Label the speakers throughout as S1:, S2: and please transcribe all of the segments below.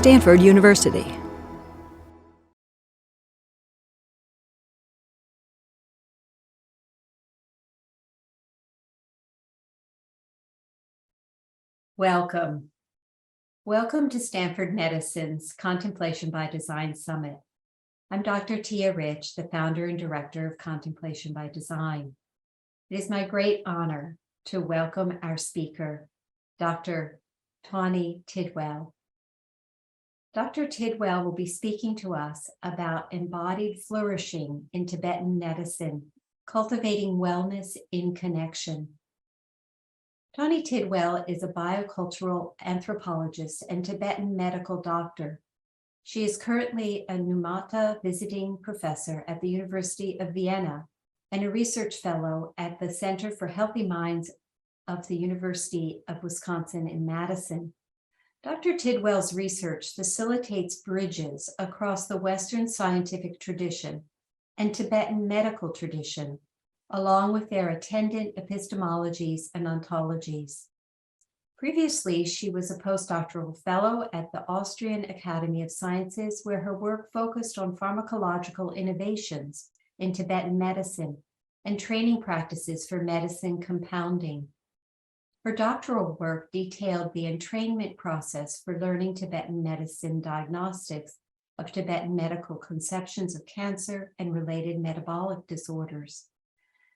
S1: Stanford University.
S2: Welcome. Welcome to Stanford Medicine's Contemplation by Design Summit. I'm Dr. Tia Rich, the founder and director of Contemplation by Design. It is my great honor to welcome our speaker, Dr. Tawni Tidwell. Dr. Tidwell will be speaking to us about embodied flourishing in Tibetan medicine, cultivating wellness in connection. Tawni Tidwell is a biocultural anthropologist and Tibetan medical doctor. She is currently a Numata visiting professor at the University of Vienna and a research fellow at the Center for Healthy Minds of the University of Wisconsin in Madison. Dr. Tidwell's research facilitates bridges across the Western scientific tradition and Tibetan medical tradition, along with their attendant epistemologies and ontologies. Previously, she was a postdoctoral fellow at the Austrian Academy of Sciences, where her work focused on pharmacological innovations in Tibetan medicine and training practices for medicine compounding. Her doctoral work detailed the entrainment process for learning Tibetan medicine diagnostics of Tibetan medical conceptions of cancer and related metabolic disorders.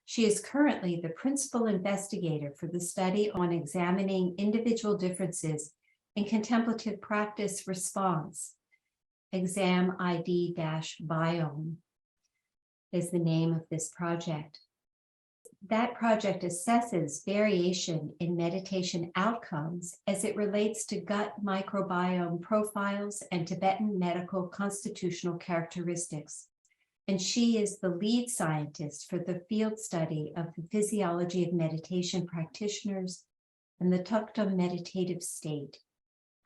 S2: She is currently the principal investigator for the study on examining individual differences in contemplative practice response. Exam ID-Biome is the name of this project. That project assesses variation in meditation outcomes as it relates to gut microbiome profiles and Tibetan medical constitutional characteristics. And she is the lead scientist for the field study of the physiology of meditation practitioners and the Tuktum meditative state,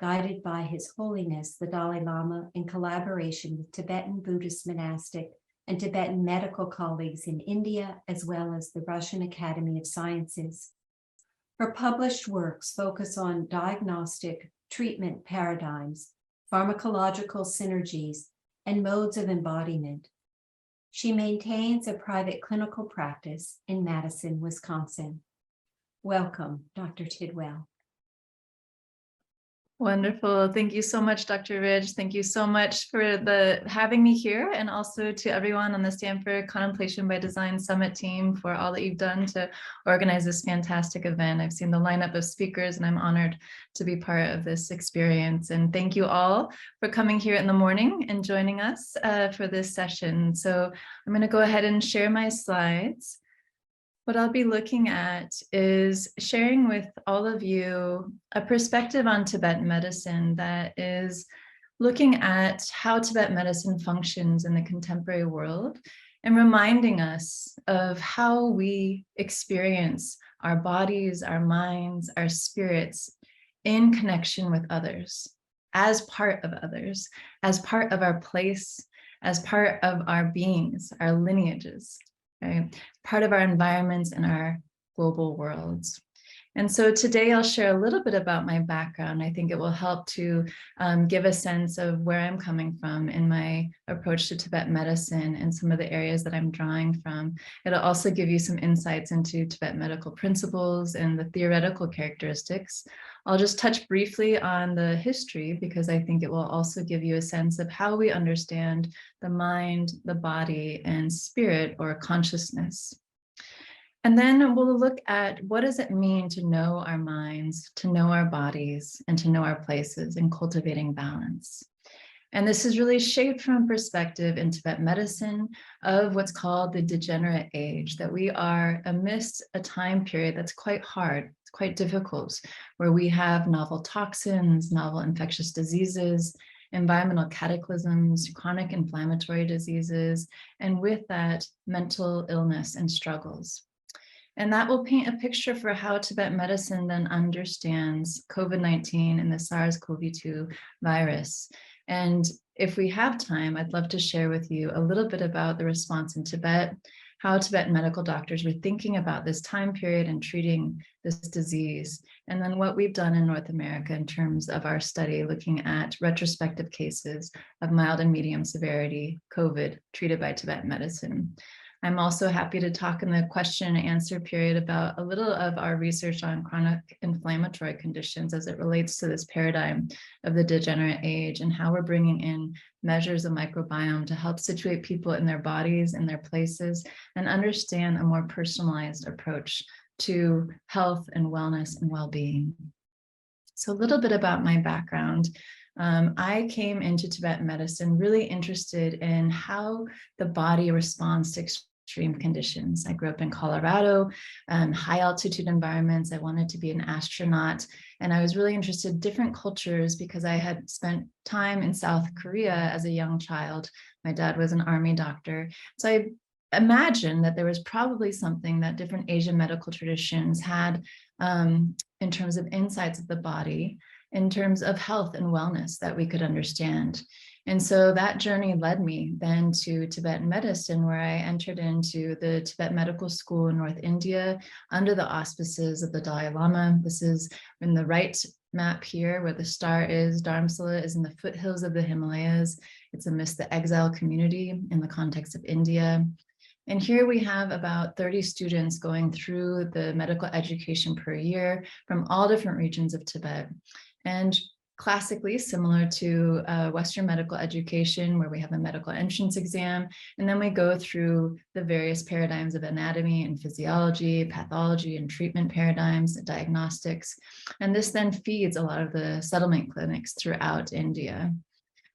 S2: guided by His Holiness the Dalai Lama in collaboration with Tibetan Buddhist monastic and Tibetan medical colleagues in India, as well as the Russian Academy of Sciences. Her published works focus on diagnostic treatment paradigms, pharmacological synergies, and modes of embodiment. She maintains a private clinical practice in Madison, Wisconsin. Welcome, Dr. Tidwell.
S3: Wonderful. Thank you so much, Dr. Ridge. Thank you so much for having me here, and also to everyone on the Stanford Contemplation by Design Summit team for all that you've done to organize this fantastic event. I've seen the lineup of speakers, and I'm honored to be part of this experience. And thank you all for coming here in the morning and joining us for this session. So I'm going to go ahead and share my slides. What I'll be looking at is sharing with all of you a perspective on Tibetan medicine that is looking at how Tibetan medicine functions in the contemporary world and reminding us of how we experience our bodies, our minds, our spirits in connection with others, as part of others, as part of our place, as part of our beings, our lineages. Right? Part of our environments and our global worlds. And so today I'll share a little bit about my background. I think it will help to give a sense of where I'm coming from in my approach to Tibetan medicine and some of the areas that I'm drawing from. It'll also give you some insights into Tibetan medical principles and the theoretical characteristics. I'll just touch briefly on the history because I think it will also give you a sense of how we understand the mind, the body, and spirit or consciousness. And then we'll look at what does it mean to know our minds, to know our bodies, and to know our places in cultivating balance. And this is really shaped from a perspective in Tibetan medicine of what's called the degenerate age, that we are amidst a time period that's quite hard, it's quite difficult, where we have novel toxins, novel infectious diseases, environmental cataclysms, chronic inflammatory diseases, and with that, mental illness and struggles. And that will paint a picture for how Tibetan medicine then understands COVID-19 and the SARS-CoV-2 virus. And if we have time, I'd love to share with you a little bit about the response in Tibet, how Tibetan medical doctors were thinking about this time period and treating this disease, and then what we've done in North America in terms of our study, looking at retrospective cases of mild and medium severity COVID treated by Tibetan medicine. I'm also happy to talk in the question and answer period about a little of our research on chronic inflammatory conditions as it relates to this paradigm of the degenerate age, and how we're bringing in measures of microbiome to help situate people in their bodies, in their places, and understand a more personalized approach to health and wellness and well-being. So a little bit about my background. I came into Tibetan medicine really interested in how the body responds to extreme conditions. I grew up in Colorado, high altitude environments. I wanted to be an astronaut, and I was really interested in different cultures because I had spent time in South Korea as a young child. My dad was an army doctor. So I imagined that there was probably something that different Asian medical traditions had in terms of insights of the body, in terms of health and wellness that we could understand. And so that journey led me then to Tibetan medicine, where I entered into the Tibet Medical School in North India under the auspices of the Dalai Lama. This is in the right map here where the star is. Dharamsala is in the foothills of the Himalayas. It's amidst the exile community in the context of India. And here we have about 30 students going through the medical education per year from all different regions of Tibet. And classically similar to Western medical education, where we have a medical entrance exam, and then we go through the various paradigms of anatomy and physiology, pathology and treatment paradigms, diagnostics. And this then feeds a lot of the settlement clinics throughout India.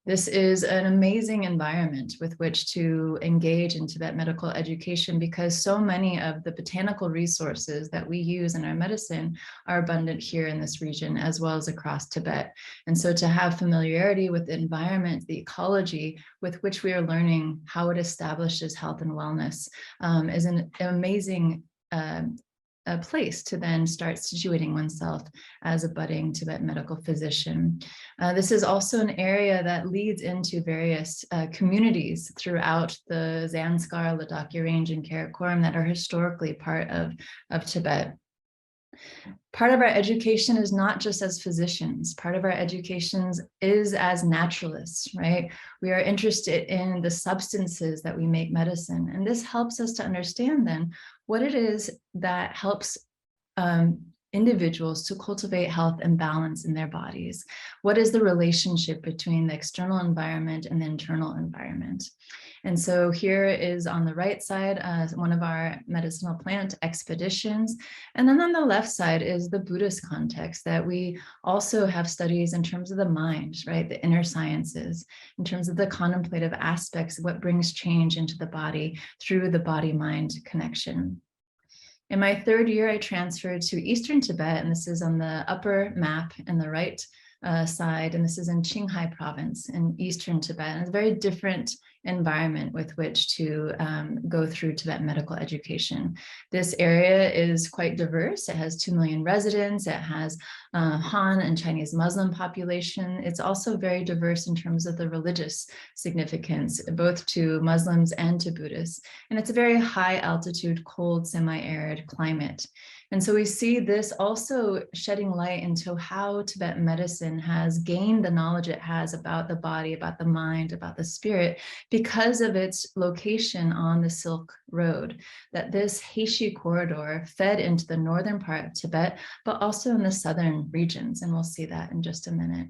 S3: This is an amazing environment with which to engage in Tibet medical education, because so many of the botanical resources that we use in our medicine are abundant here in this region, as well as across Tibet. And so to have familiarity with the environment, the ecology with which we are learning how it establishes health and wellness is an amazing a place to then start situating oneself as a budding Tibet medical physician. This is also an area that leads into various communities throughout the Zanskar, Ladakh Range, and Karakoram that are historically part of Tibet. Part of our education is not just as physicians. Part of our education is as naturalists, right? We are interested in the substances that we make medicine. And this helps us to understand then what it is that helps individuals to cultivate health and balance in their bodies. What is the relationship between the external environment and the internal environment? And so here is on the right side, one of our medicinal plant expeditions. And then on the left side is the Buddhist context that we also have studies in terms of the mind, right? The inner sciences, in terms of the contemplative aspects, what brings change into the body through the body-mind connection. In my third year, I transferred to Eastern Tibet, and this is on the upper map in the right side, and this is in Qinghai province in Eastern Tibet. And it's a very different environment with which to go through Tibet medical education. This area is quite diverse. It has 2 million residents. It has Han and Chinese Muslim population. It's also very diverse in terms of the religious significance, both to Muslims and to Buddhists. And it's a very high altitude, cold, semi-arid climate. And so we see this also shedding light into how Tibetan medicine has gained the knowledge it has about the body, about the mind, about the spirit, because of its location on the Silk Road, that this Heishi corridor fed into the northern part of Tibet, but also in the southern regions. And we'll see that in just a minute.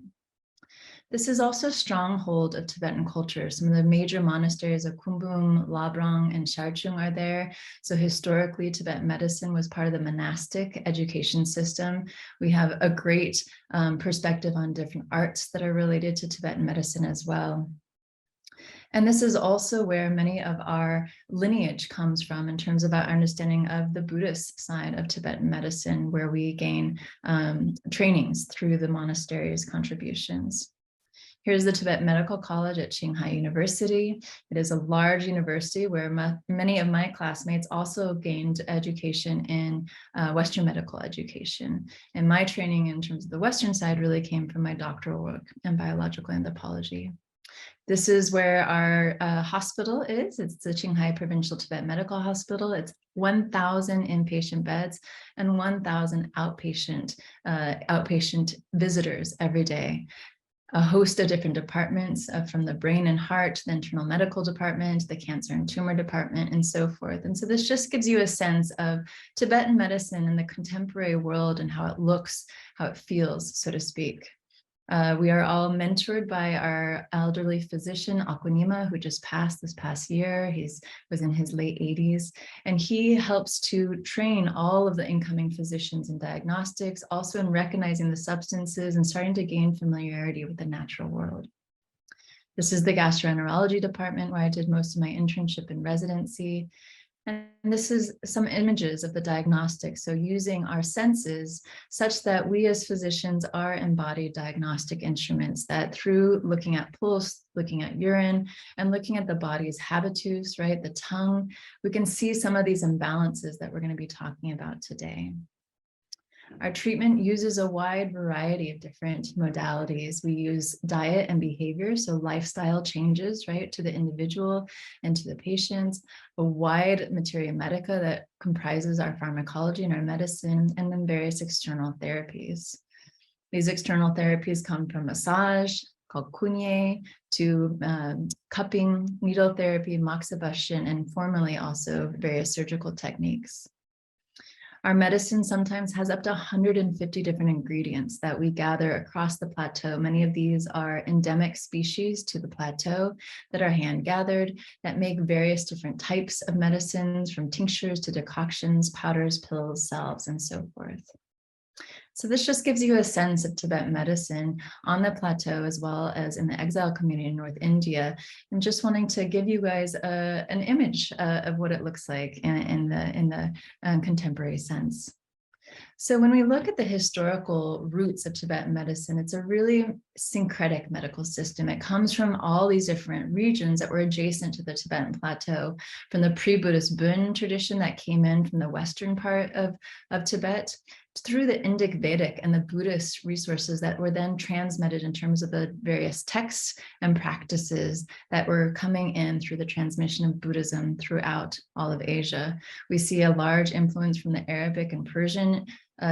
S3: This is also a stronghold of Tibetan culture. Some of the major monasteries of Kumbum, Labrang, and Sharchung are there. So historically, Tibetan medicine was part of the monastic education system. We have a great perspective on different arts that are related to Tibetan medicine as well. And this is also where many of our lineage comes from in terms of our understanding of the Buddhist side of Tibetan medicine, where we gain trainings through the monastery's contributions. Here's the Tibet Medical College at Qinghai University. It is a large university where many of my classmates also gained education in Western medical education. And my training in terms of the Western side really came from my doctoral work in biological anthropology. This is where our hospital is. It's the Qinghai Provincial Tibet Medical Hospital. It's 1,000 inpatient beds and 1,000 outpatient visitors every day. A host of different departments from the brain and heart, the internal medical department, the cancer and tumor department, and so forth. And so this just gives you a sense of Tibetan medicine in the contemporary world and how it looks, how it feels, so to speak. We are all mentored by our elderly physician, Aquanima, who just passed this past year. He was in his late 80s, and he helps to train all of the incoming physicians in diagnostics, also in recognizing the substances and starting to gain familiarity with the natural world. This is the gastroenterology department where I did most of my internship and residency. And this is some images of the diagnostics. So using our senses such that we as physicians are embodied diagnostic instruments that through looking at pulse, looking at urine, and looking at the body's habitus, right, the tongue, we can see some of these imbalances that we're going to be talking about today. Our treatment uses a wide variety of different modalities. We use diet and behavior, so lifestyle changes, right, to the individual and to the patients, a wide materia medica that comprises our pharmacology and our medicine, and then various external therapies. These external therapies come from massage, called kunye, to cupping, needle therapy, moxibustion, and formerly also various surgical techniques. Our medicine sometimes has up to 150 different ingredients that we gather across the plateau. Many of these are endemic species to the plateau that are hand gathered that make various different types of medicines, from tinctures to decoctions, powders, pills, salves, and so forth. So this just gives you a sense of Tibetan medicine on the plateau as well as in the exile community in North India, and just wanting to give you guys an image of what it looks like in the contemporary sense. So when we look at the historical roots of Tibetan medicine, it's a really syncretic medical system. It comes from all these different regions that were adjacent to the Tibetan plateau, from the pre-Buddhist Bön tradition that came in from the western part of Tibet, through the Indic Vedic and the Buddhist resources that were then transmitted in terms of the various texts and practices that were coming in through the transmission of Buddhism throughout all of Asia. We see a large influence from the Arabic and Persian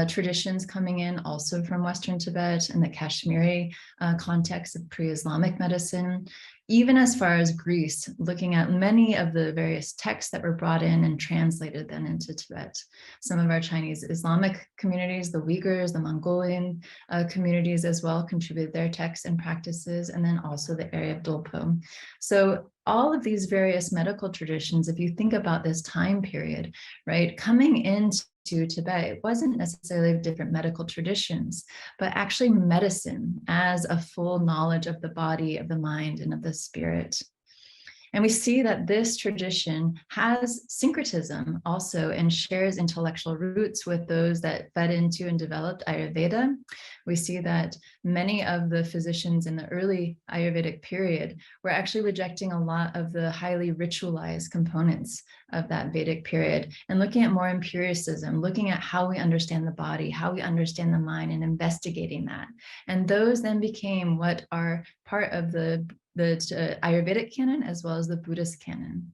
S3: traditions coming in, also from Western Tibet and the Kashmiri context of pre-Islamic medicine. Even as far as Greece, looking at many of the various texts that were brought in and translated then into Tibet. Some of our Chinese Islamic communities, the Uyghurs, the Mongolian communities as well contributed their texts and practices, and then also the area of Dolpo. So all of these various medical traditions, if you think about this time period, right, coming into Tibet, it wasn't necessarily different medical traditions, but actually medicine as a full knowledge of the body, of the mind, and of the spirit. And we see that this tradition has syncretism also and shares intellectual roots with those that fed into and developed Ayurveda. We see that many of the physicians in the early Ayurvedic period were actually rejecting a lot of the highly ritualized components of that Vedic period and looking at more empiricism, looking at how we understand the body, how we understand the mind, and investigating that. And those then became what are part of the Ayurvedic canon as well as the Buddhist canon.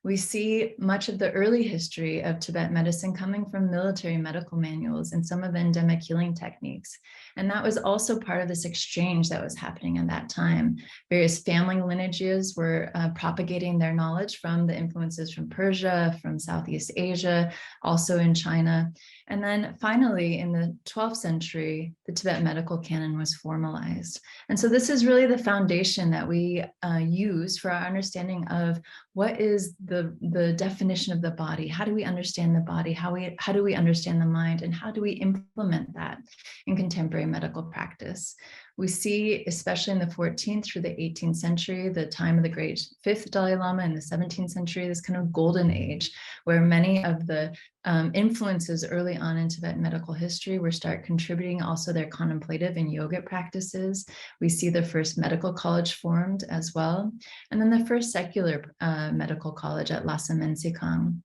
S3: We see much of the early history of Tibetan medicine coming from military medical manuals and some of the endemic healing techniques. And that was also part of this exchange that was happening at that time. Various family lineages were propagating their knowledge from the influences from Persia, from Southeast Asia, also in China. And then finally, in the 12th century, the Tibetan medical canon was formalized. And so this is really the foundation that we use for our understanding of what is the definition of the body. How do we understand the body? How do we understand the mind? And how do we implement that in contemporary medical practice? We see, especially in the 14th through the 18th century, the time of the great fifth Dalai Lama in the 17th century, this kind of golden age where many of the influences early on in Tibetan medical history were start contributing also their contemplative and yogic practices. We see the first medical college formed as well. And then the first secular medical college at Lhasa Mensikang.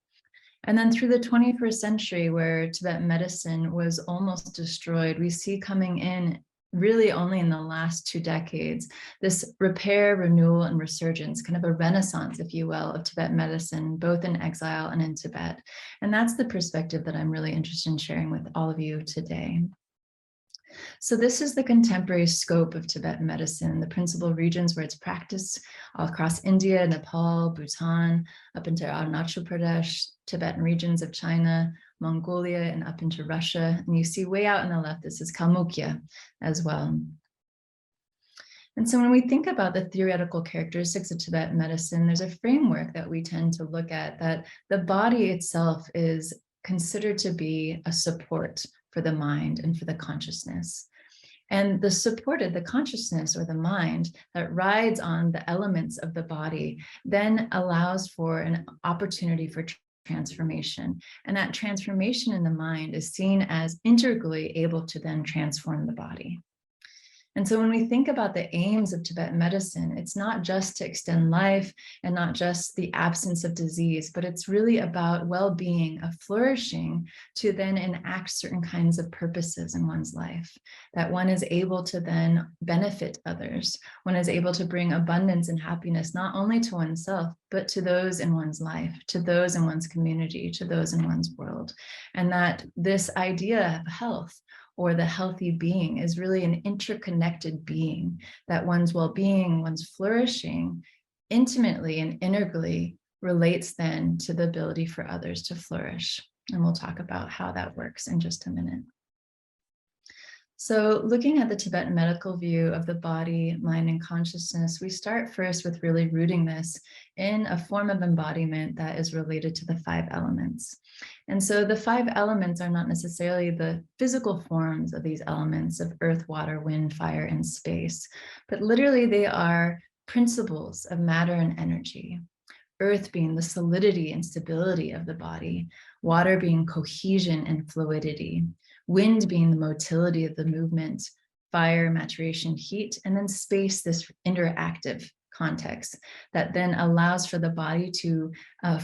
S3: And then through the 21st century, where Tibetan medicine was almost destroyed, we see coming in really only in the last 2 decades, this repair, renewal, and resurgence, kind of a renaissance, if you will, of Tibetan medicine, both in exile and in Tibet. And that's the perspective that I'm really interested in sharing with all of you today. So this is the contemporary scope of Tibetan medicine, the principal regions where it's practiced all across India, Nepal, Bhutan, up into Arunachal Pradesh, Tibetan regions of China, Mongolia, and up into Russia. And you see way out on the left, this is Kalmykia as well. And so when we think about the theoretical characteristics of Tibetan medicine, there's a framework that we tend to look at, that the body itself is considered to be a support for the mind and for the consciousness. And the consciousness or the mind that rides on the elements of the body then allows for an opportunity for transformation. And that transformation in the mind is seen as integrally able to then transform the body. And so when we think about the aims of Tibetan medicine, it's not just to extend life and not just the absence of disease, but it's really about well-being, of flourishing, to then enact certain kinds of purposes in one's life, that one is able to then benefit others. One is able to bring abundance and happiness, not only to oneself, but to those in one's life, to those in one's community, to those in one's world. And that this idea of health, or the healthy being, is really an interconnected being, that one's well-being, one's flourishing intimately and integrally relates then to the ability for others to flourish. And we'll talk about how that works in just a minute. So looking at the Tibetan medical view of the body, mind, and consciousness, we start first with really rooting this in a form of embodiment that is related to the 5 elements. And so the 5 elements are not necessarily the physical forms of these elements of earth, water, wind, fire, and space, but literally they are principles of matter and energy. Earth being the solidity and stability of the body, water being cohesion and fluidity, wind being the motility of the movement, fire, maturation, heat, and then space, this interactive context that then allows for the body to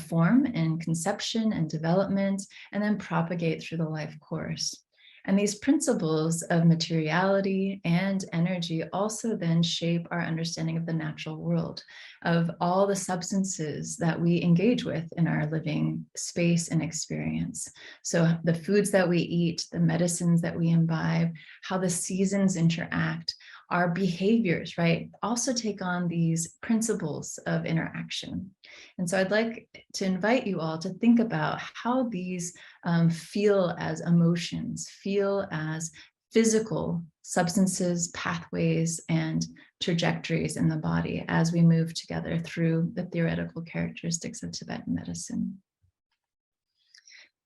S3: form in conception and development, and then propagate through the life course. And these principles of materiality and energy also then shape our understanding of the natural world, of all the substances that we engage with in our living space and experience. So the foods that we eat, the medicines that we imbibe, how the seasons interact, our behaviors, right, also take on these principles of interaction. And so I'd like to invite you all to think about how these feel as emotions, feel as physical substances, pathways, and trajectories in the body as we move together through the theoretical characteristics of Tibetan medicine.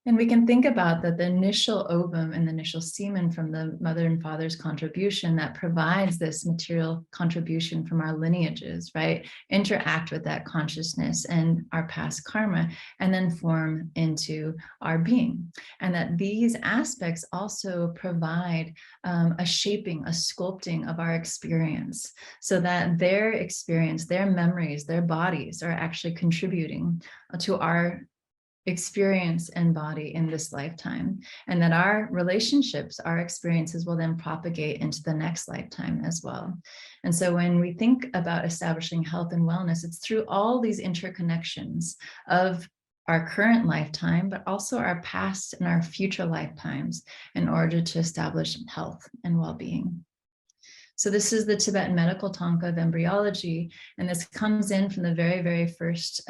S3: And we can think about that the initial ovum and the initial semen from the mother and father's contribution that provides this material contribution from our lineages, right, interact with that consciousness and our past karma, and then form into our being. And that these aspects also provide a shaping, a sculpting of our experience, so that their experience, their memories, their bodies are actually contributing to our experience and body in this lifetime, and that our relationships, our experiences will then propagate into the next lifetime as well. And so when we think about establishing health and wellness, it's through all these interconnections of our current lifetime, but also our past and our future lifetimes in order to establish health and well-being. So this is the Tibetan medical tanka of embryology, and this comes in from the very, very first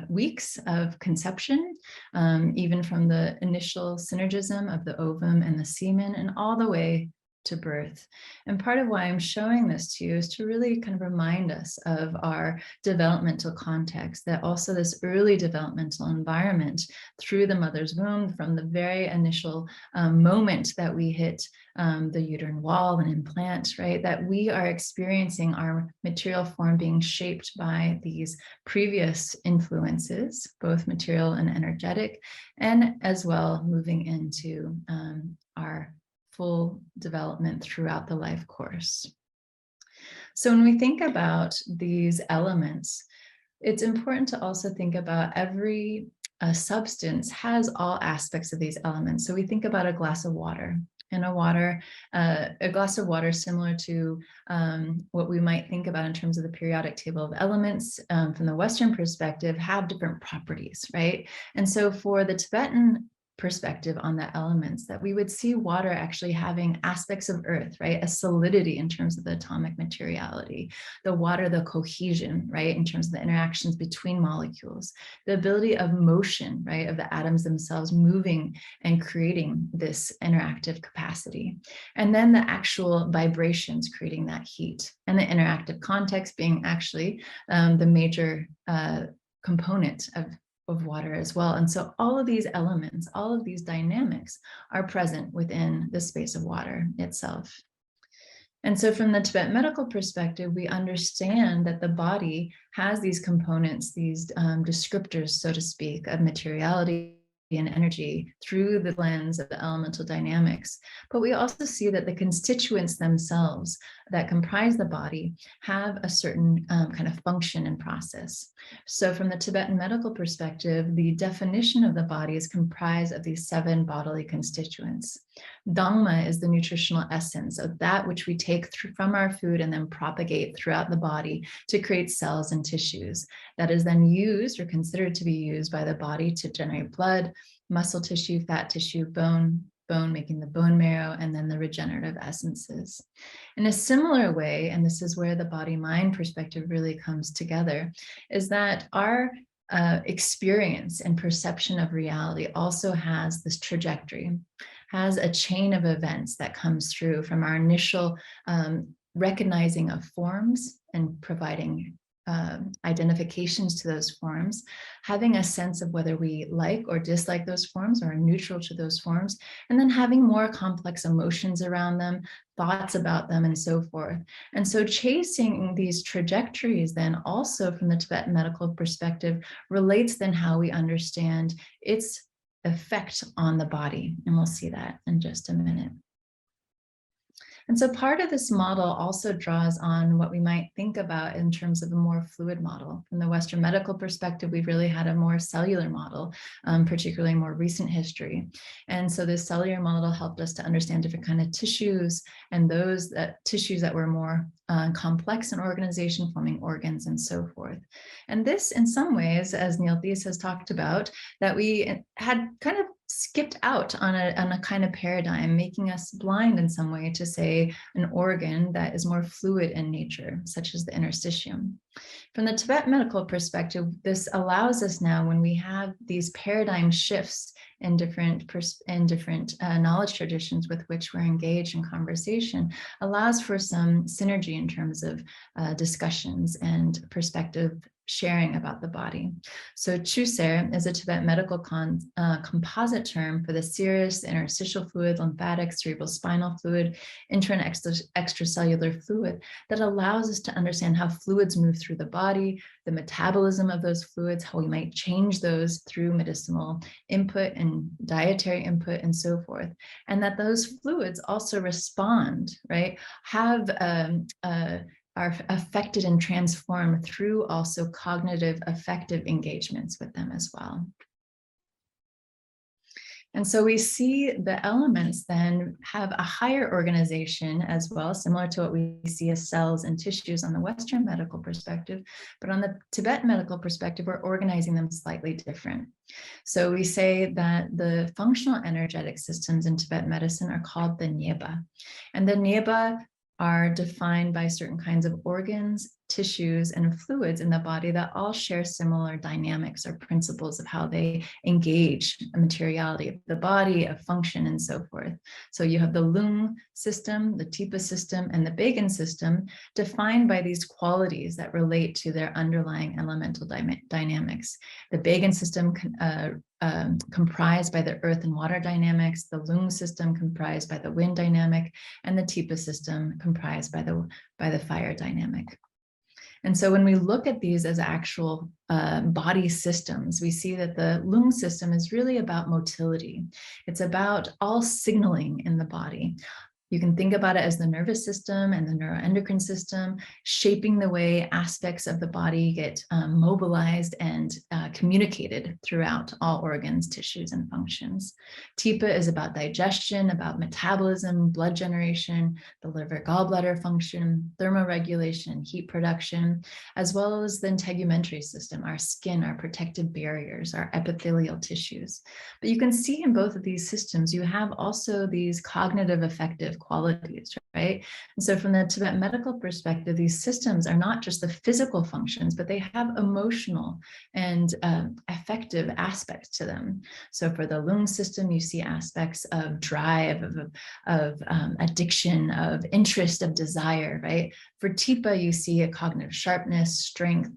S3: weeks of conception, even from the initial synergism of the ovum and the semen, and all the way to birth. And part of why I'm showing this to you is to really kind of remind us of our developmental context, that also this early developmental environment through the mother's womb, from the very initial moment that we hit the uterine wall and implant, right, that we are experiencing our material form being shaped by these previous influences, both material and energetic, and as well moving into our full development throughout the life course. So when we think about these elements, it's important to also think about every substance has all aspects of these elements. So we think about a glass of water, in a glass of water, similar to what we might think about in terms of the periodic table of elements from the Western perspective, have different properties, right? And so for the Tibetan perspective on the elements, that we would see water actually having aspects of earth, right? A solidity in terms of the atomic materiality, the water, the cohesion, right? In terms of the interactions between molecules, the ability of motion, right? Of the atoms themselves moving and creating this interactive capacity. And then the actual vibrations creating that heat, and the interactive context being actually the major component of water as well. And so all of these elements, all of these dynamics are present within the space of water itself. And so from the Tibetan medical perspective, we understand that the body has these components, these descriptors, so to speak, of materiality and energy through the lens of the elemental dynamics. But we also see that the constituents themselves that comprise the body have a certain kind of function and process. So from the Tibetan medical perspective, the definition of the body is comprised of these 7 bodily constituents. Dhamma is the nutritional essence of that which we take from our food and then propagate throughout the body to create cells and tissues that is then used or considered to be used by the body to generate blood, muscle tissue, fat tissue, bone making the bone marrow, and then the regenerative essences. In a similar way, and this is where the body-mind perspective really comes together, is that our experience and perception of reality also has this trajectory, has a chain of events that comes through from our initial recognizing of forms and providing identifications to those forms, having a sense of whether we like or dislike those forms or are neutral to those forms, and then having more complex emotions around them, thoughts about them, and so forth. And so chasing these trajectories then also from the Tibetan medical perspective relates then how we understand its effect on the body. And we'll see that in just a minute. And so part of this model also draws on what we might think about in terms of a more fluid model. From the Western medical perspective, we've really had a more cellular model, particularly more recent history. And so this cellular model helped us to understand different kind of tissues, and those tissues that were more complex in organization, forming organs and so forth. And this, in some ways, as Neil Thies has talked about, that we had kind of skipped out on a kind of paradigm, making us blind in some way to, say, an organ that is more fluid in nature, such as the interstitium. From the Tibetan medical perspective, this allows us now, when we have these paradigm shifts in different knowledge traditions with which we're engaged in conversation, allows for some synergy in terms of discussions and perspective sharing about the body. So Chuser is a Tibetan medical composite term for the serous, the interstitial fluid, lymphatic, cerebral spinal fluid, intra and extracellular fluid that allows us to understand how fluids move through the body, the metabolism of those fluids, how we might change those through medicinal input and dietary input and so forth. And that those fluids also respond, right? Are affected and transformed through also cognitive affective engagements with them as well. And so we see the elements then have a higher organization as well, similar to what we see as cells and tissues on the Western medical perspective, but on the Tibetan medical perspective, we're organizing them slightly different. So we say that the functional energetic systems in Tibetan medicine are called the nyeba, and the nyeba are defined by certain kinds of organs, tissues, and fluids in the body that all share similar dynamics or principles of how they engage the materiality of the body, of function, and so forth. So you have the lung system, the tipa system, and the bagan system defined by these qualities that relate to their underlying elemental dynamics. The bagan system comprised by the earth and water dynamics, the lung system comprised by the wind dynamic, and the tipa system comprised by the fire dynamic. And so when we look at these as actual body systems, we see that the lung system is really about motility. It's about all signaling in the body, You can think about it as the nervous system and the neuroendocrine system, shaping the way aspects of the body get mobilized and communicated throughout all organs, tissues, and functions. Tipa is about digestion, about metabolism, blood generation, the liver gallbladder function, thermoregulation, heat production, as well as the integumentary system, our skin, our protective barriers, our epithelial tissues. But you can see in both of these systems, you have also these cognitive affective qualities, right? And so from the Tibetan medical perspective, these systems are not just the physical functions, but they have emotional and affective aspects to them. So for the lung system, you see aspects of drive, of addiction, of interest, of desire, right? For Tipa, you see a cognitive sharpness, strength,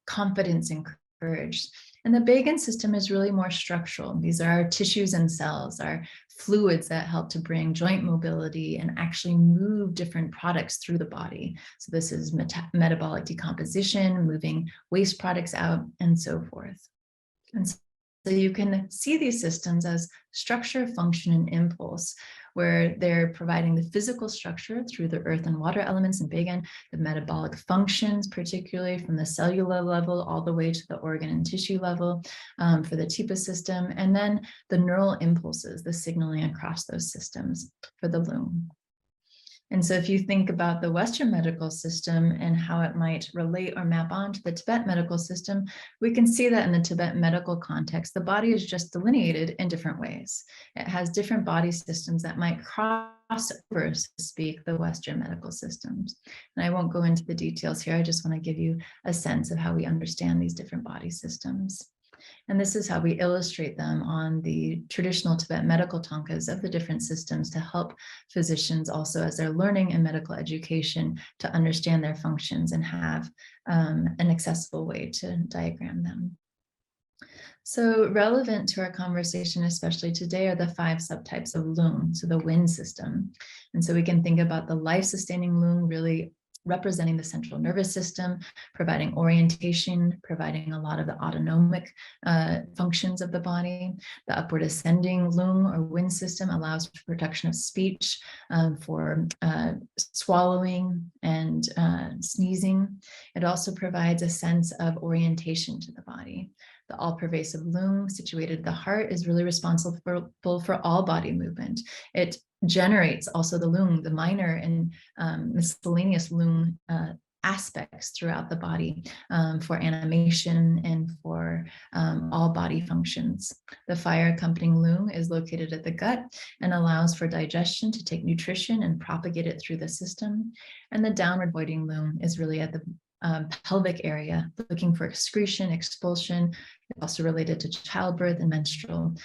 S3: confidence, and courage. And the Bagan system is really more structural. These are our tissues and cells, our fluids that help to bring joint mobility and actually move different products through the body. So this is metabolic decomposition, moving waste products out, and so forth. And so you can see these systems as structure, function, and impulse, where they're providing the physical structure through the earth and water elements in Bagan, the metabolic functions, particularly from the cellular level all the way to the organ and tissue level for the Tipa system, and then the neural impulses, the signaling across those systems for the lung. And so if you think about the Western medical system and how it might relate or map onto the Tibet medical system, we can see that in the Tibet medical context, the body is just delineated in different ways. It has different body systems that might cross over, so to speak, the Western medical systems. And I won't go into the details here. I just want to give you a sense of how we understand these different body systems. And this is how we illustrate them on the traditional Tibet medical tankas of the different systems to help physicians also as they're learning in medical education to understand their functions and have an accessible way to diagram them. So relevant to our conversation, especially today, are the 5 subtypes of lung, so the wind system. And so we can think about the life-sustaining lung really representing the central nervous system, providing orientation, providing a lot of the autonomic functions of the body. The upward ascending lung or wind system allows for production of speech, for swallowing and sneezing. It also provides a sense of orientation to the body. The all-pervasive lung, situated at the heart, is really responsible for all body movement. It generates also the lung, the minor and miscellaneous lung aspects throughout the body for animation and for all body functions. The fire accompanying lung is located at the gut and allows for digestion to take nutrition and propagate it through the system. And the downward voiding lung is really at the pelvic area, looking for excretion, expulsion, also related to childbirth and menstrual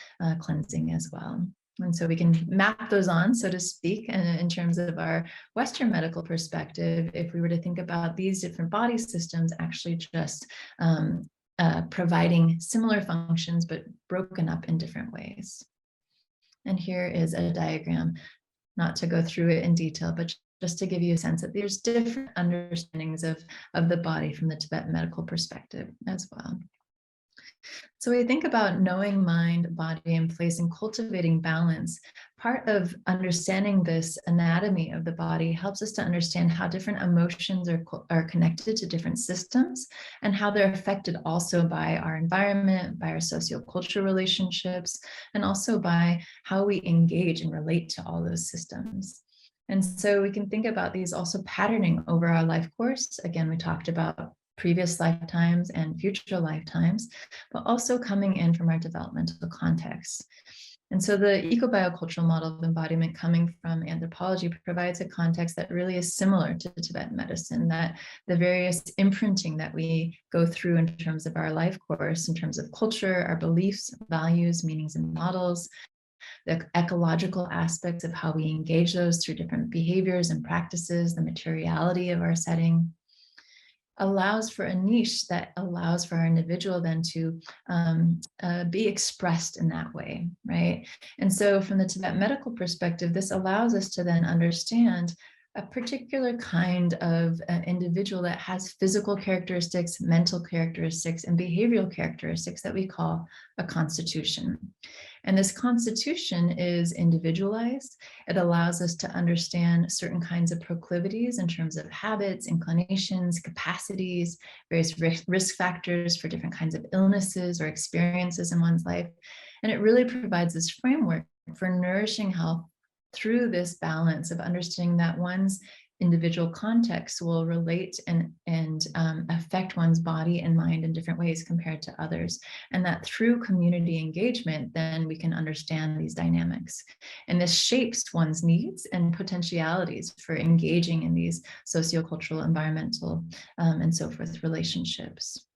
S3: cleansing as well. And so we can map those on, so to speak, in terms of our Western medical perspective, if we were to think about these different body systems actually just providing similar functions, but broken up in different ways. And here is a diagram, not to go through it in detail, but just to give you a sense that there's different understandings of the body from the Tibetan medical perspective as well. So we think about knowing mind, body, and place and cultivating balance. Part of understanding this anatomy of the body helps us to understand how different emotions are connected to different systems and how they're affected also by our environment, by our sociocultural relationships, and also by how we engage and relate to all those systems. And so we can think about these also patterning over our life course. Again, we talked about previous lifetimes and future lifetimes, but also coming in from our developmental context. And so the ecobiocultural model of embodiment coming from anthropology provides a context that really is similar to Tibetan medicine, that the various imprinting that we go through in terms of our life course, in terms of culture, our beliefs, values, meanings, and models, the ecological aspects of how we engage those through different behaviors and practices, the materiality of our setting, allows for a niche that allows for our individual then to be expressed in that way, right? And so from the Tibetan medical perspective, this allows us to then understand a particular kind of individual that has physical characteristics, mental characteristics, and behavioral characteristics that we call a constitution. And this constitution is individualized. It allows us to understand certain kinds of proclivities in terms of habits, inclinations, capacities, various risk factors for different kinds of illnesses or experiences in one's life. And it really provides this framework for nourishing health through this balance of understanding that one's individual context will relate and affect one's body and mind in different ways compared to others. And that through community engagement, then we can understand these dynamics. And this shapes one's needs and potentialities for engaging in these sociocultural, environmental, and so forth relationships.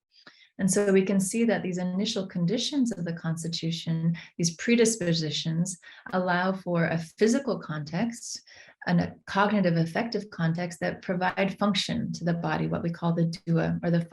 S3: And so we can see that these initial conditions of the Constitution, these predispositions, allow for a physical context and a cognitive affective context that provide function to the body, what we call the DUA, or the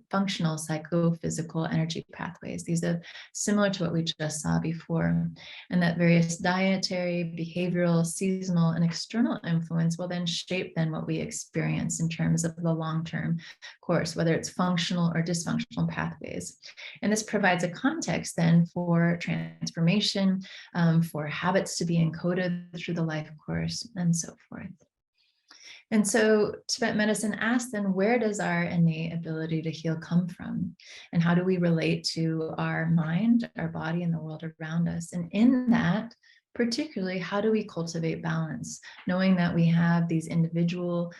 S3: functional psychophysical energy pathways. These are similar to what we just saw before. And that various dietary, behavioral, seasonal, and external influence will then shape then what we experience in terms of the long-term course, whether it's functional or dysfunctional pathways. And this provides a context then for transformation, for habits to be encoded through the life course, and so forth. And so Tibetan medicine asks then, where does our innate ability to heal come from? And how do we relate to our mind, our body, and the world around us? And in that, particularly, how do we cultivate balance, knowing that we have these individual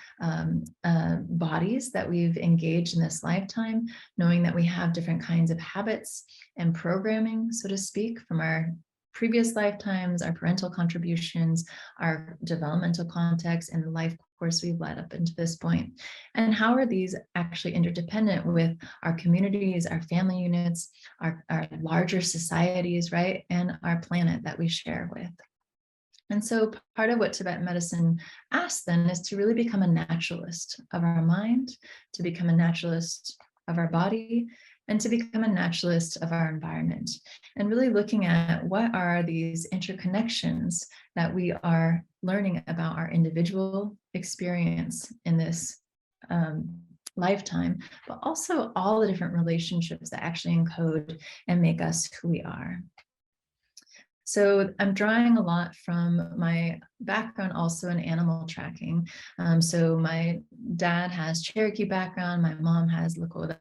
S3: bodies that we've engaged in this lifetime, knowing that we have different kinds of habits and programming, so to speak, from our previous lifetimes, our parental contributions, our developmental context, and the life course we've led up into this point. And how are these actually interdependent with our communities, our family units, our larger societies, right? And our planet that we share with. And so part of what Tibetan medicine asks then is to really become a naturalist of our mind, to become a naturalist of our body, and to become a naturalist of our environment, and really looking at what are these interconnections that we are learning about our individual experience in this lifetime, but also all the different relationships that actually encode and make us who we are. So I'm drawing a lot from my background also in animal tracking. So my dad has Cherokee background, my mom has Lakota,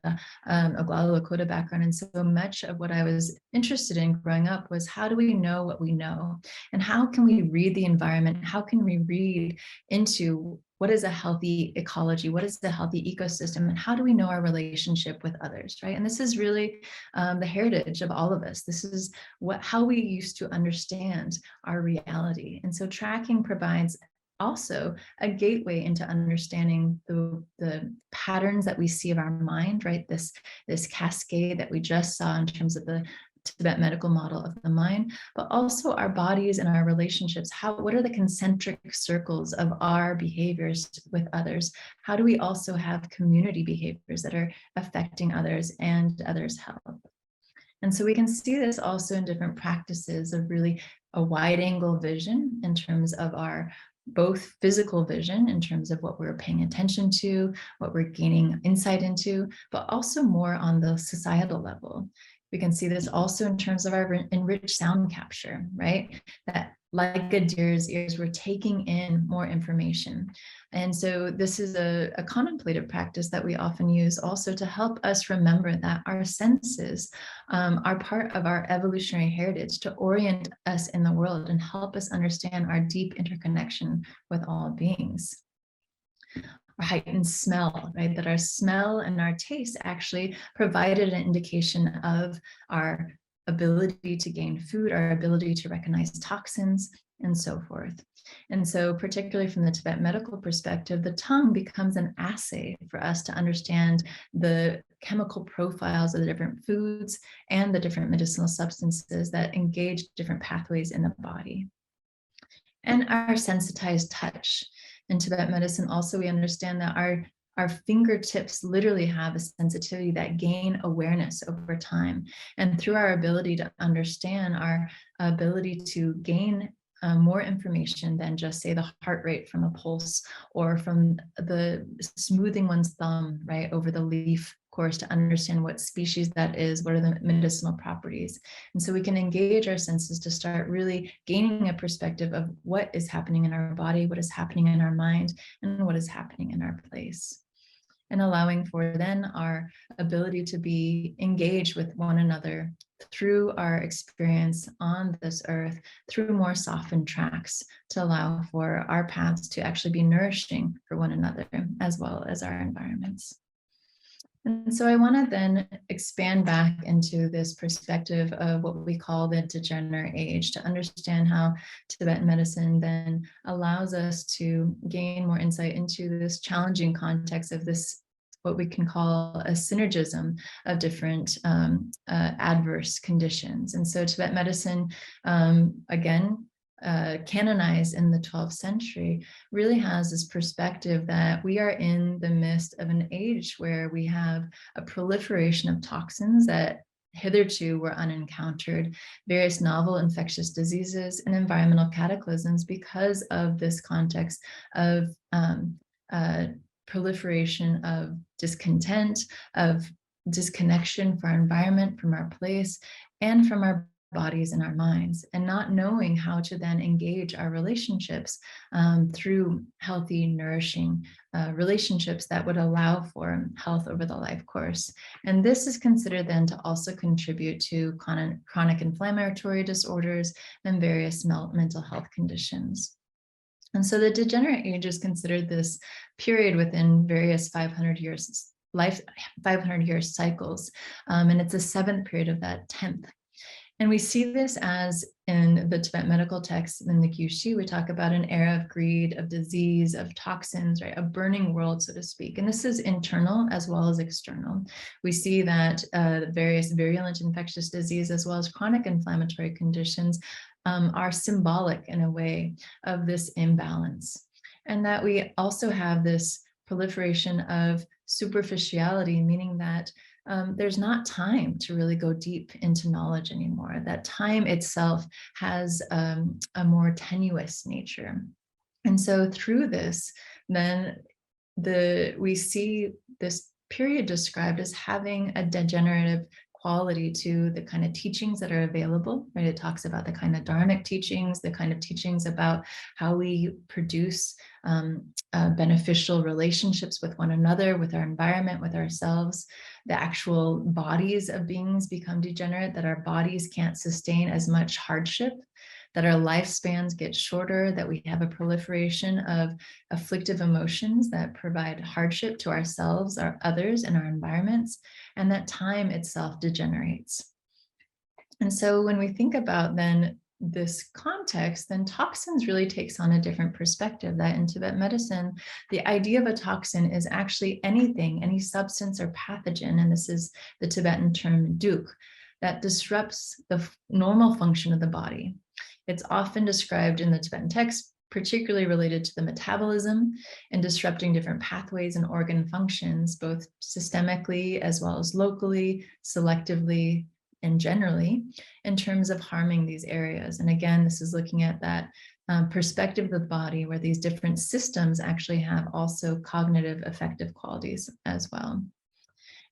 S3: Oglala Lakota background. And so much of what I was interested in growing up was, how do we know what we know? And how can we read the environment? How can we read into what is a healthy ecology? What is the healthy ecosystem? And how do we know our relationship with others, right? And this is really the heritage of all of us. This is how we used to understand our reality. And so tracking provides also a gateway into understanding the patterns that we see of our mind, right? This cascade that we just saw in terms of the Tibet medical model of the mind, but also our bodies and our relationships. What are the concentric circles of our behaviors with others? How do we also have community behaviors that are affecting others and others' health? And so we can see this also in different practices of really a wide angle vision in terms of our both physical vision in terms of what we're paying attention to, what we're gaining insight into, but also more on the societal level. We can see this also in terms of our enriched sound capture, right? That like a deer's ears, we're taking in more information. And so this is a contemplative practice that we often use also to help us remember that our senses are part of our evolutionary heritage to orient us in the world and help us understand our deep interconnection with all beings. Our heightened smell, right? That our smell and our taste actually provided an indication of our ability to gain food, our ability to recognize toxins, and so forth. And so particularly from the Tibet medical perspective, the tongue becomes an assay for us to understand the chemical profiles of the different foods and the different medicinal substances that engage different pathways in the body. And our sensitized touch. In Tibet medicine, also, we understand that our fingertips literally have a sensitivity that gain awareness over time. And through our ability to understand, our ability to gain more information than just, say, the heart rate from a pulse, or from the smoothing one's thumb, right, over the leaf course, to understand what species that is, what are the medicinal properties. And so we can engage our senses to start really gaining a perspective of what is happening in our body, what is happening in our mind, and what is happening in our place. And allowing for then our ability to be engaged with one another through our experience on this earth, through more softened tracks, to allow for our paths to actually be nourishing for one another, as well as our environments. And so I want to then expand back into this perspective of what we call the degenerate age, to understand how Tibetan medicine then allows us to gain more insight into this challenging context of this, what we can call a synergism of different adverse conditions. And so Tibetan medicine, again, canonized in the 12th century, really has this perspective that we are in the midst of an age where we have a proliferation of toxins that hitherto were unencountered, various novel infectious diseases, and environmental cataclysms, because of this context of proliferation of discontent, of disconnection from our environment, from our place, and from our bodies and our minds, and not knowing how to then engage our relationships through healthy, nourishing relationships that would allow for health over the life course. And this is considered then to also contribute to chronic inflammatory disorders and various mental health conditions. And so the degenerate age is considered this period within various 500 years 500 year cycles, and it's the 7th period of that 10th. And we see this as, in the Tibetan medical text, in the Gyushi, we talk about an era of greed, of disease, of toxins, right? A burning world, so to speak. And this is internal as well as external. We see that various virulent infectious disease, as well as chronic inflammatory conditions, are symbolic in a way of this imbalance. And that we also have this proliferation of superficiality, meaning that there's not time to really go deep into knowledge anymore. That time itself has a more tenuous nature. And so through this, then we see this period described as having a degenerative quality to the kind of teachings that are available, right? It talks about the kind of dharmic teachings, the kind of teachings about how we produce beneficial relationships with one another, with our environment, with ourselves. The actual bodies of beings become degenerate, that our bodies can't sustain as much hardship, that our lifespans get shorter, that we have a proliferation of afflictive emotions that provide hardship to ourselves, our others, and our environments, and that time itself degenerates. And so when we think about then this context, then toxins really takes on a different perspective. That in Tibetan medicine, the idea of a toxin is actually anything, any substance or pathogen, and this is the Tibetan term duk, that disrupts the normal function of the body. It's often described in the Tibetan text, particularly related to the metabolism and disrupting different pathways and organ functions, both systemically as well as locally, selectively, and generally, in terms of harming these areas. And again, this is looking at that perspective of the body, where these different systems actually have also cognitive affective qualities as well.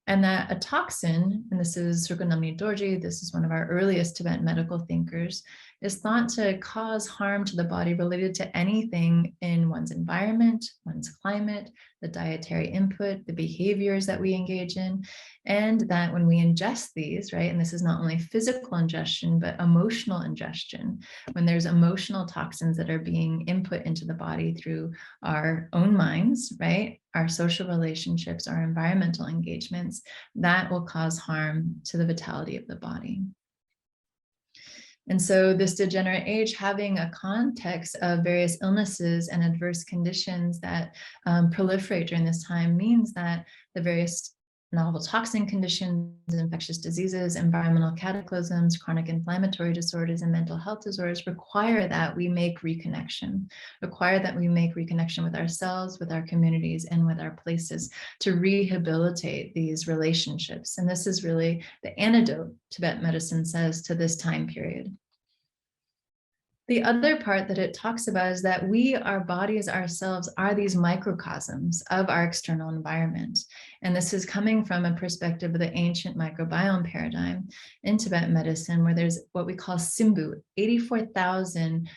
S3: And that a toxin, and this is Rukunamni Dorji, this is one of our earliest Tibetan medical thinkers, is thought to cause harm to the body related to anything in one's environment, one's climate, the dietary input, the behaviors that we engage in, and that when we ingest these, right, and this is not only physical ingestion, but emotional ingestion, when there's emotional toxins that are being input into the body through our own minds, right, our social relationships, our environmental engagements, that will cause harm to the vitality of the body. And so this degenerate age, having a context of various illnesses and adverse conditions that proliferate during this time, means that the various novel toxin conditions, infectious diseases, environmental cataclysms, chronic inflammatory disorders, and mental health disorders require that we make reconnection, with ourselves, with our communities, and with our places to rehabilitate these relationships. And this is really the antidote, Tibetan medicine says, to this time period. The other part that it talks about is that we, our bodies ourselves, are these microcosms of our external environment. And this is coming from a perspective of the ancient microbiome paradigm in Tibetan medicine, where there's what we call Simbu, 84,000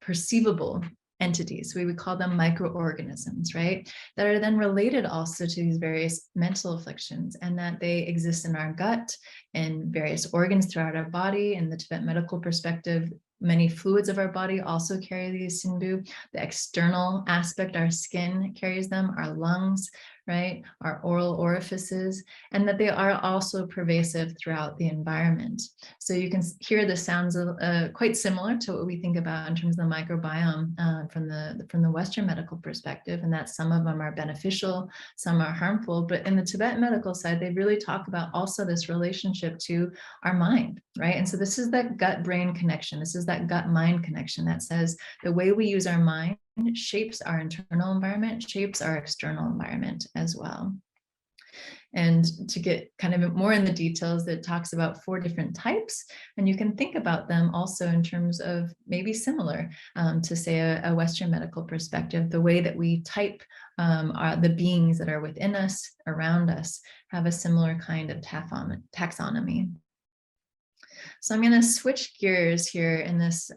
S3: perceivable entities. We would call them microorganisms, right? That are then related also to these various mental afflictions, and that they exist in our gut and various organs throughout our body. In the Tibetan medical perspective, many fluids of our body also carry these Simbu. The external aspect, our skin carries them, our lungs, right? Our oral orifices, and that they are also pervasive throughout the environment. So you can hear the sounds of, quite similar to what we think about in terms of the microbiome from the Western medical perspective, and that some of them are beneficial, some are harmful. But in the Tibetan medical side, they really talk about also this relationship to our mind, right? And so this is that gut-brain connection. This is that gut-mind connection that says the way we use our mind shapes our internal environment, shapes our external environment as well. And to get kind of more in the details, it talks about 4 different types, and you can think about them also in terms of maybe similar to, say, a Western medical perspective. The way that we type the beings that are within us, around us, have a similar kind of taxonomy. So I'm going to switch gears here in this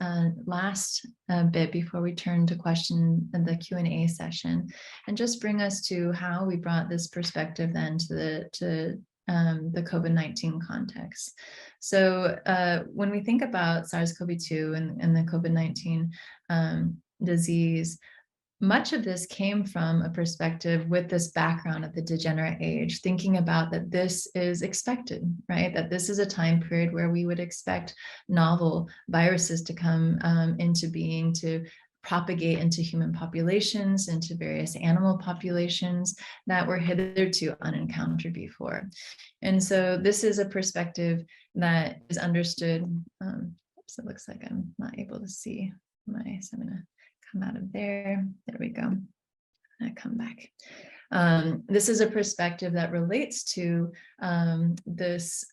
S3: last bit before we turn to the Q&A session, and just bring us to how we brought this perspective then to the COVID-19 context. So when we think about SARS-CoV-2 and the COVID-19 disease, much of this came from a perspective with this background of the degenerate age, thinking about that this is expected, right? That this is a time period where we would expect novel viruses to come into being, to propagate into human populations, into various animal populations that were hitherto unencountered before. And so this is a perspective that is understood. Oops, it looks like I'm not able to see so I'm gonna come out of there. There we go. I come back. This is a perspective that relates to this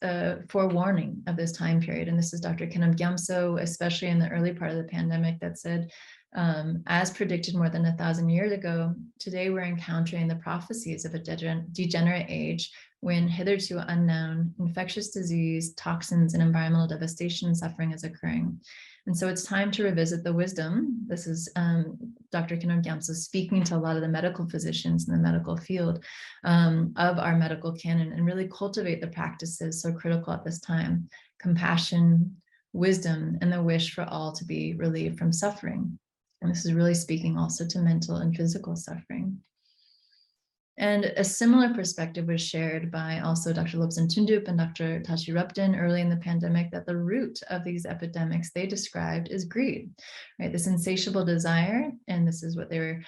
S3: forewarning of this time period. And this is Dr. Khenam Gyamtso, especially in the early part of the pandemic, that said, as predicted more than 1,000 years ago, today we're encountering the prophecies of a degenerate age when hitherto unknown infectious disease, toxins, and environmental devastation suffering is occurring. And so it's time to revisit the wisdom. This is Dr. Khenam Gyamtso speaking to a lot of the medical physicians in the medical field of our medical canon, and really cultivate the practices so critical at this time: compassion, wisdom, and the wish for all to be relieved from suffering. And this is really speaking also to mental and physical suffering. And a similar perspective was shared by also Dr. Lobsang Tundup and Dr. Tashi Rupton early in the pandemic, that the root of these epidemics they described is greed, right? This insatiable desire, and this is what they were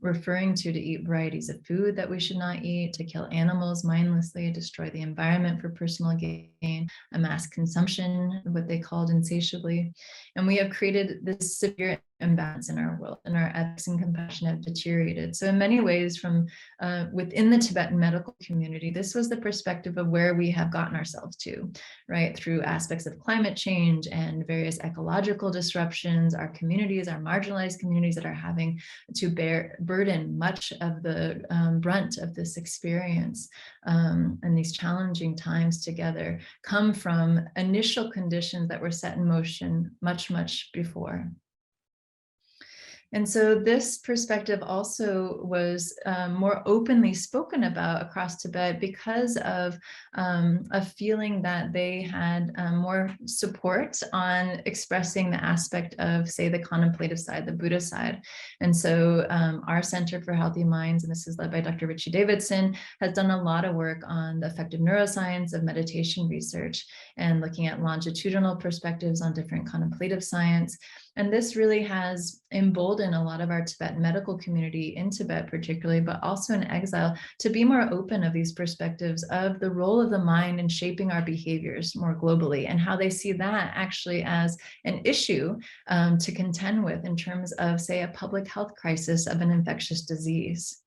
S3: referring to eat varieties of food that we should not eat, to kill animals mindlessly, destroy the environment for personal gain, a mass consumption, what they called insatiably. And we have created this severe imbalance in our world, and our ethics and compassion have deteriorated. So in many ways, from within the Tibetan medical community, this was the perspective of where we have gotten ourselves to, right? Through aspects of climate change and various ecological disruptions, our communities, our marginalized communities that are having to burden much of the brunt of this experience, and these challenging times together come from initial conditions that were set in motion much, much before. And so this perspective also was more openly spoken about across Tibet because of a feeling that they had more support on expressing the aspect of, say, the contemplative side, the Buddha side. And so our Center for Healthy Minds, and this is led by Dr. Richie Davidson, has done a lot of work on the effective neuroscience of meditation research and looking at longitudinal perspectives on different contemplative science. And this really has emboldened a lot of our Tibetan medical community in Tibet particularly, but also in exile, to be more open of these perspectives of the role of the mind in shaping our behaviors more globally, and how they see that actually as an issue to contend with in terms of, say, a public health crisis of an infectious disease.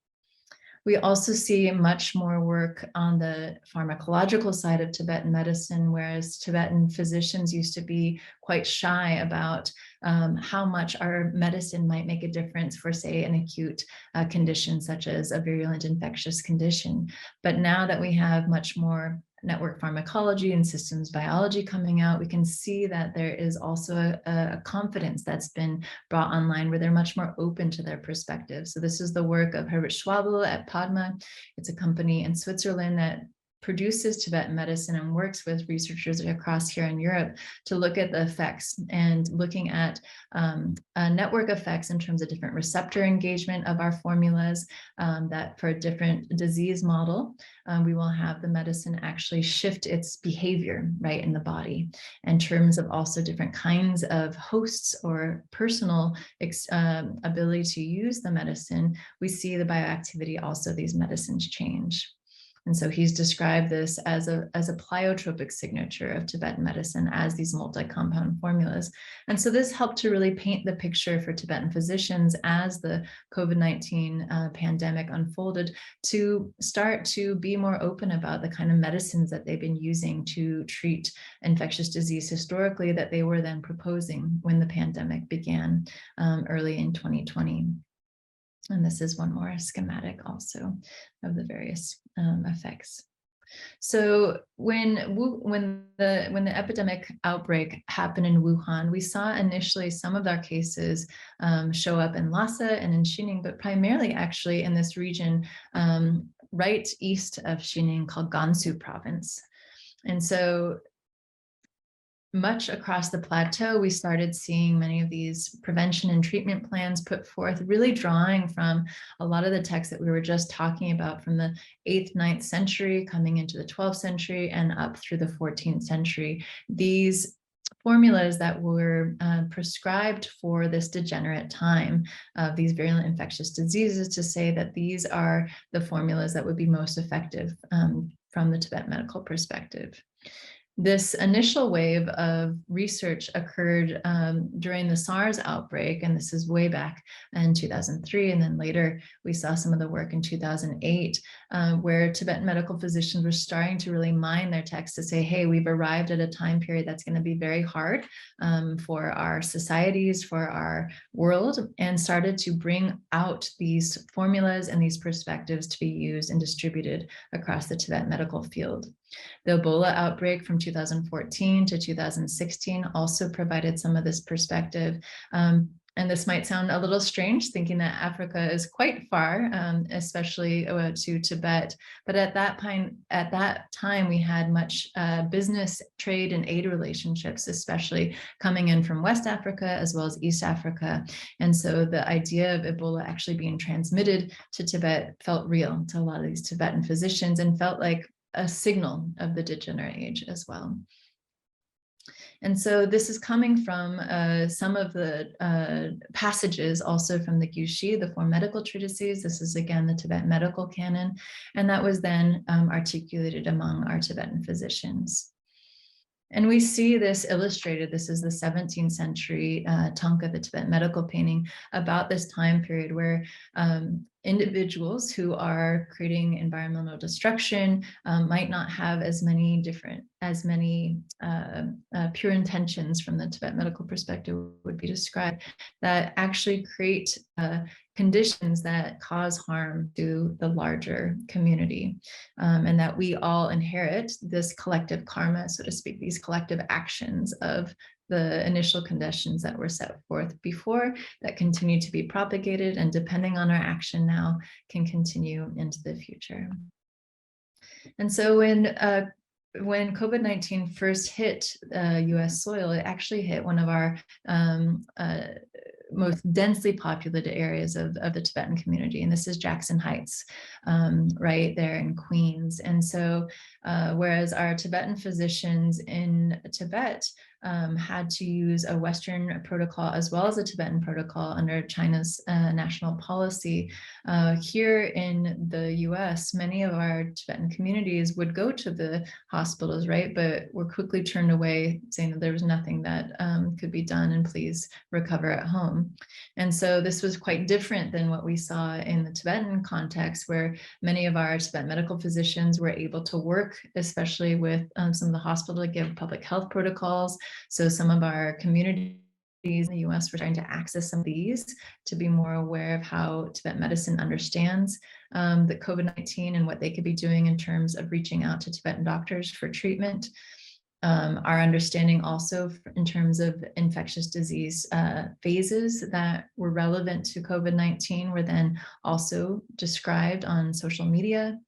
S3: We also see much more work on the pharmacological side of Tibetan medicine, whereas Tibetan physicians used to be quite shy about how much our medicine might make a difference for, say, an acute condition such as a virulent infectious condition. But now that we have much more network pharmacology and systems biology coming out, we can see that there is also a confidence that's been brought online where they're much more open to their perspective. So this is the work of Herbert Schwabel at Padma. It's a company in Switzerland that produces Tibetan medicine and works with researchers across here in Europe to look at the effects and looking at network effects in terms of different receptor engagement of our formulas, that for a different disease model, we will have the medicine actually shift its behavior right in the body in terms of also different kinds of hosts or personal ability to use the medicine. We see the bioactivity also these medicines change. And so he's described this as a pleiotropic signature of Tibetan medicine as these multi-compound formulas. And so this helped to really paint the picture for Tibetan physicians as the COVID-19 pandemic unfolded, to start to be more open about the kind of medicines that they've been using to treat infectious disease historically that they were then proposing when the pandemic began early in 2020. And this is one more schematic also of the various effects. So when the epidemic outbreak happened in Wuhan, we saw initially some of our cases show up in Lhasa and in Xining, but primarily actually in this region right east of Xining called Gansu province. And so much across the plateau, we started seeing many of these prevention and treatment plans put forth, really drawing from a lot of the texts that we were just talking about from the 8th, 9th century, coming into the 12th century and up through the 14th century. These formulas that were prescribed for this degenerate time of these virulent infectious diseases, to say that these are the formulas that would be most effective from the Tibet medical perspective. This initial wave of research occurred during the SARS outbreak, and this is way back in 2003. And then later we saw some of the work in 2008, where Tibetan medical physicians were starting to really mine their texts to say, hey, we've arrived at a time period that's going to be very hard for our societies, for our world, and started to bring out these formulas and these perspectives to be used and distributed across the Tibet medical field. The Ebola outbreak from 2014 to 2016 also provided some of this perspective. And this might sound a little strange, thinking that Africa is quite far, especially to Tibet. But at that time, we had much business, trade, and aid relationships, especially coming in from West Africa as well as East Africa. And so the idea of Ebola actually being transmitted to Tibet felt real to a lot of these Tibetan physicians and felt like a signal of the degenerate age as well. And so this is coming from some of the passages also from the Gyushi, the 4 medical treatises. This is again the Tibet medical canon, and that was then articulated among our Tibetan physicians. And we see this illustrated. This is the 17th century Tanka, the Tibetan medical painting, about this time period where individuals who are creating environmental destruction might not have as many pure intentions from the Tibet medical perspective would be described, that actually create conditions that cause harm to the larger community, and that we all inherit this collective karma, so to speak, these collective actions of the initial conditions that were set forth before that continue to be propagated, and depending on our action now can continue into the future. And so when COVID-19 first hit US soil, it actually hit one of our most densely populated areas of the Tibetan community. And this is Jackson Heights, right there in Queens. And so whereas our Tibetan physicians in Tibet had to use a Western protocol as well as a Tibetan protocol under China's national policy. Here in the US, many of our Tibetan communities would go to the hospitals, right? But were quickly turned away, saying that there was nothing that could be done and please recover at home. And so this was quite different than what we saw in the Tibetan context, where many of our Tibetan medical physicians were able to work, especially with some of the hospital to give public health protocols. So some of our communities in the US were starting to access some of these to be more aware of how Tibetan medicine understands the COVID-19 and what they could be doing in terms of reaching out to Tibetan doctors for treatment. Our understanding also in terms of infectious disease phases that were relevant to COVID-19 were then also described on social media.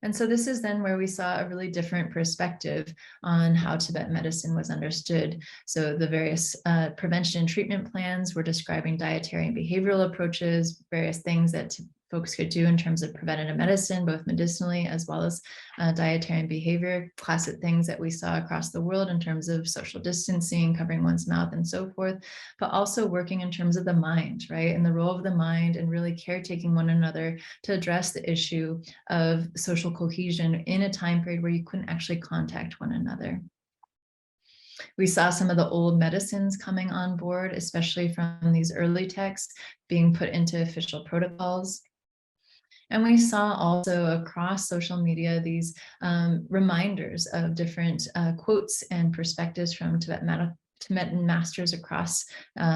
S3: And so this is then where we saw a really different perspective on how Tibetan medicine was understood. So the various prevention and treatment plans were describing dietary and behavioral approaches, various things that folks could do in terms of preventative medicine, both medicinally as well as dietary and behavior, classic things that we saw across the world in terms of social distancing, covering one's mouth and so forth, but also working in terms of the mind, right? And the role of the mind and really caretaking one another to address the issue of social cohesion in a time period where you couldn't actually contact one another. We saw some of the old medicines coming on board, especially from these early texts being put into official protocols. And we saw also across social media these reminders of different quotes and perspectives from Tibetan masters across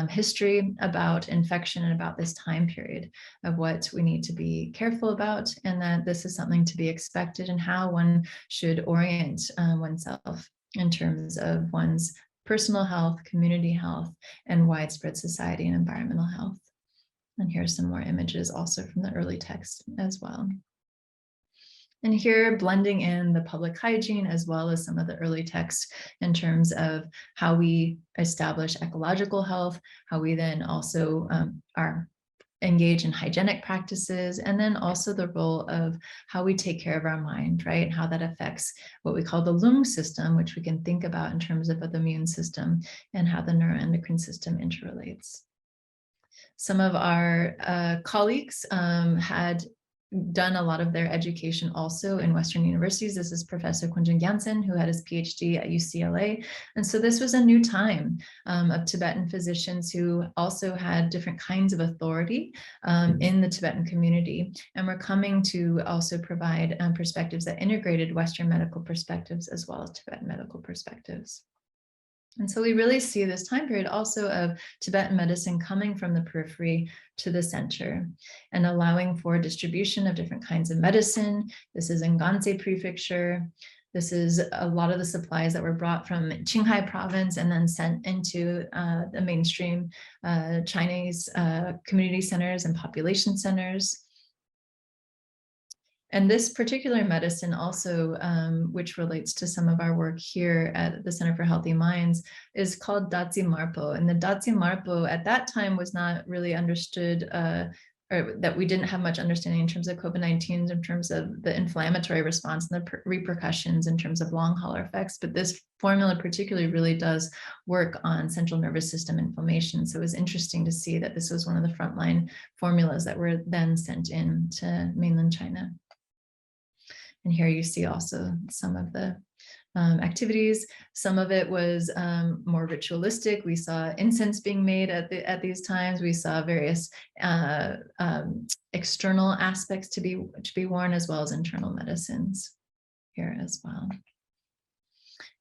S3: history about infection and about this time period of what we need to be careful about, and that this is something to be expected and how one should orient oneself in terms of one's personal health, community health, and widespread society and environmental health. And here's some more images also from the early text as well. And here, blending in the public hygiene as well as some of the early texts in terms of how we establish ecological health, how we then also are engage in hygienic practices, and then also the role of how we take care of our mind, right? How that affects what we call the lung system, which we can think about in terms of the immune system and how the neuroendocrine system interrelates. Some of our colleagues had done a lot of their education also in Western universities. This is Professor Kunjin Gyaltsen, who had his PhD at UCLA. And so this was a new time of Tibetan physicians who also had different kinds of authority in the Tibetan community, and were coming to also provide perspectives that integrated Western medical perspectives as well as Tibetan medical perspectives. And so we really see this time period also of Tibetan medicine coming from the periphery to the center and allowing for distribution of different kinds of medicine. This is in Gansei Prefecture. This is a lot of the supplies that were brought from Qinghai province and then sent into the mainstream Chinese community centers and population centers. And this particular medicine also, which relates to some of our work here at the Center for Healthy Minds, is called Datsi Marpo. And the Datsi Marpo at that time was not really understood, or that we didn't have much understanding in terms of COVID-19, in terms of the inflammatory response and the repercussions in terms of long hauler effects. But this formula particularly really does work on central nervous system inflammation. So it was interesting to see that this was one of the frontline formulas that were then sent in to mainland China. And here you see also some of the activities. Some of it was more ritualistic. We saw incense being made at these times. We saw various external aspects to be worn, as well as internal medicines here as well.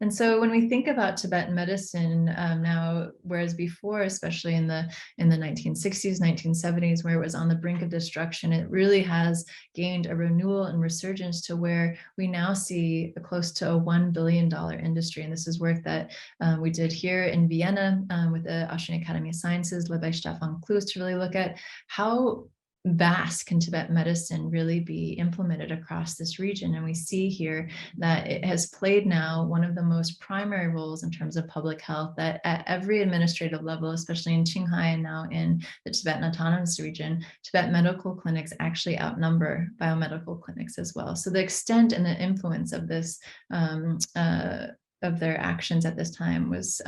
S3: And so when we think about Tibetan medicine now, whereas before, especially in the 1960s, 1970s, where it was on the brink of destruction, it really has gained a renewal and resurgence to where we now see close to a $1 billion industry. And this is work that we did here in Vienna with the Austrian Academy of Sciences, led by Stefan Kloos, to really look at how vast can Tibetan medicine really be implemented across this region. And we see here that it has played now one of the most primary roles in terms of public health, that at every administrative level, especially in Qinghai and now in the Tibetan Autonomous Region, Tibetan medical clinics actually outnumber biomedical clinics as well. So the extent and the influence of this of their actions at this time was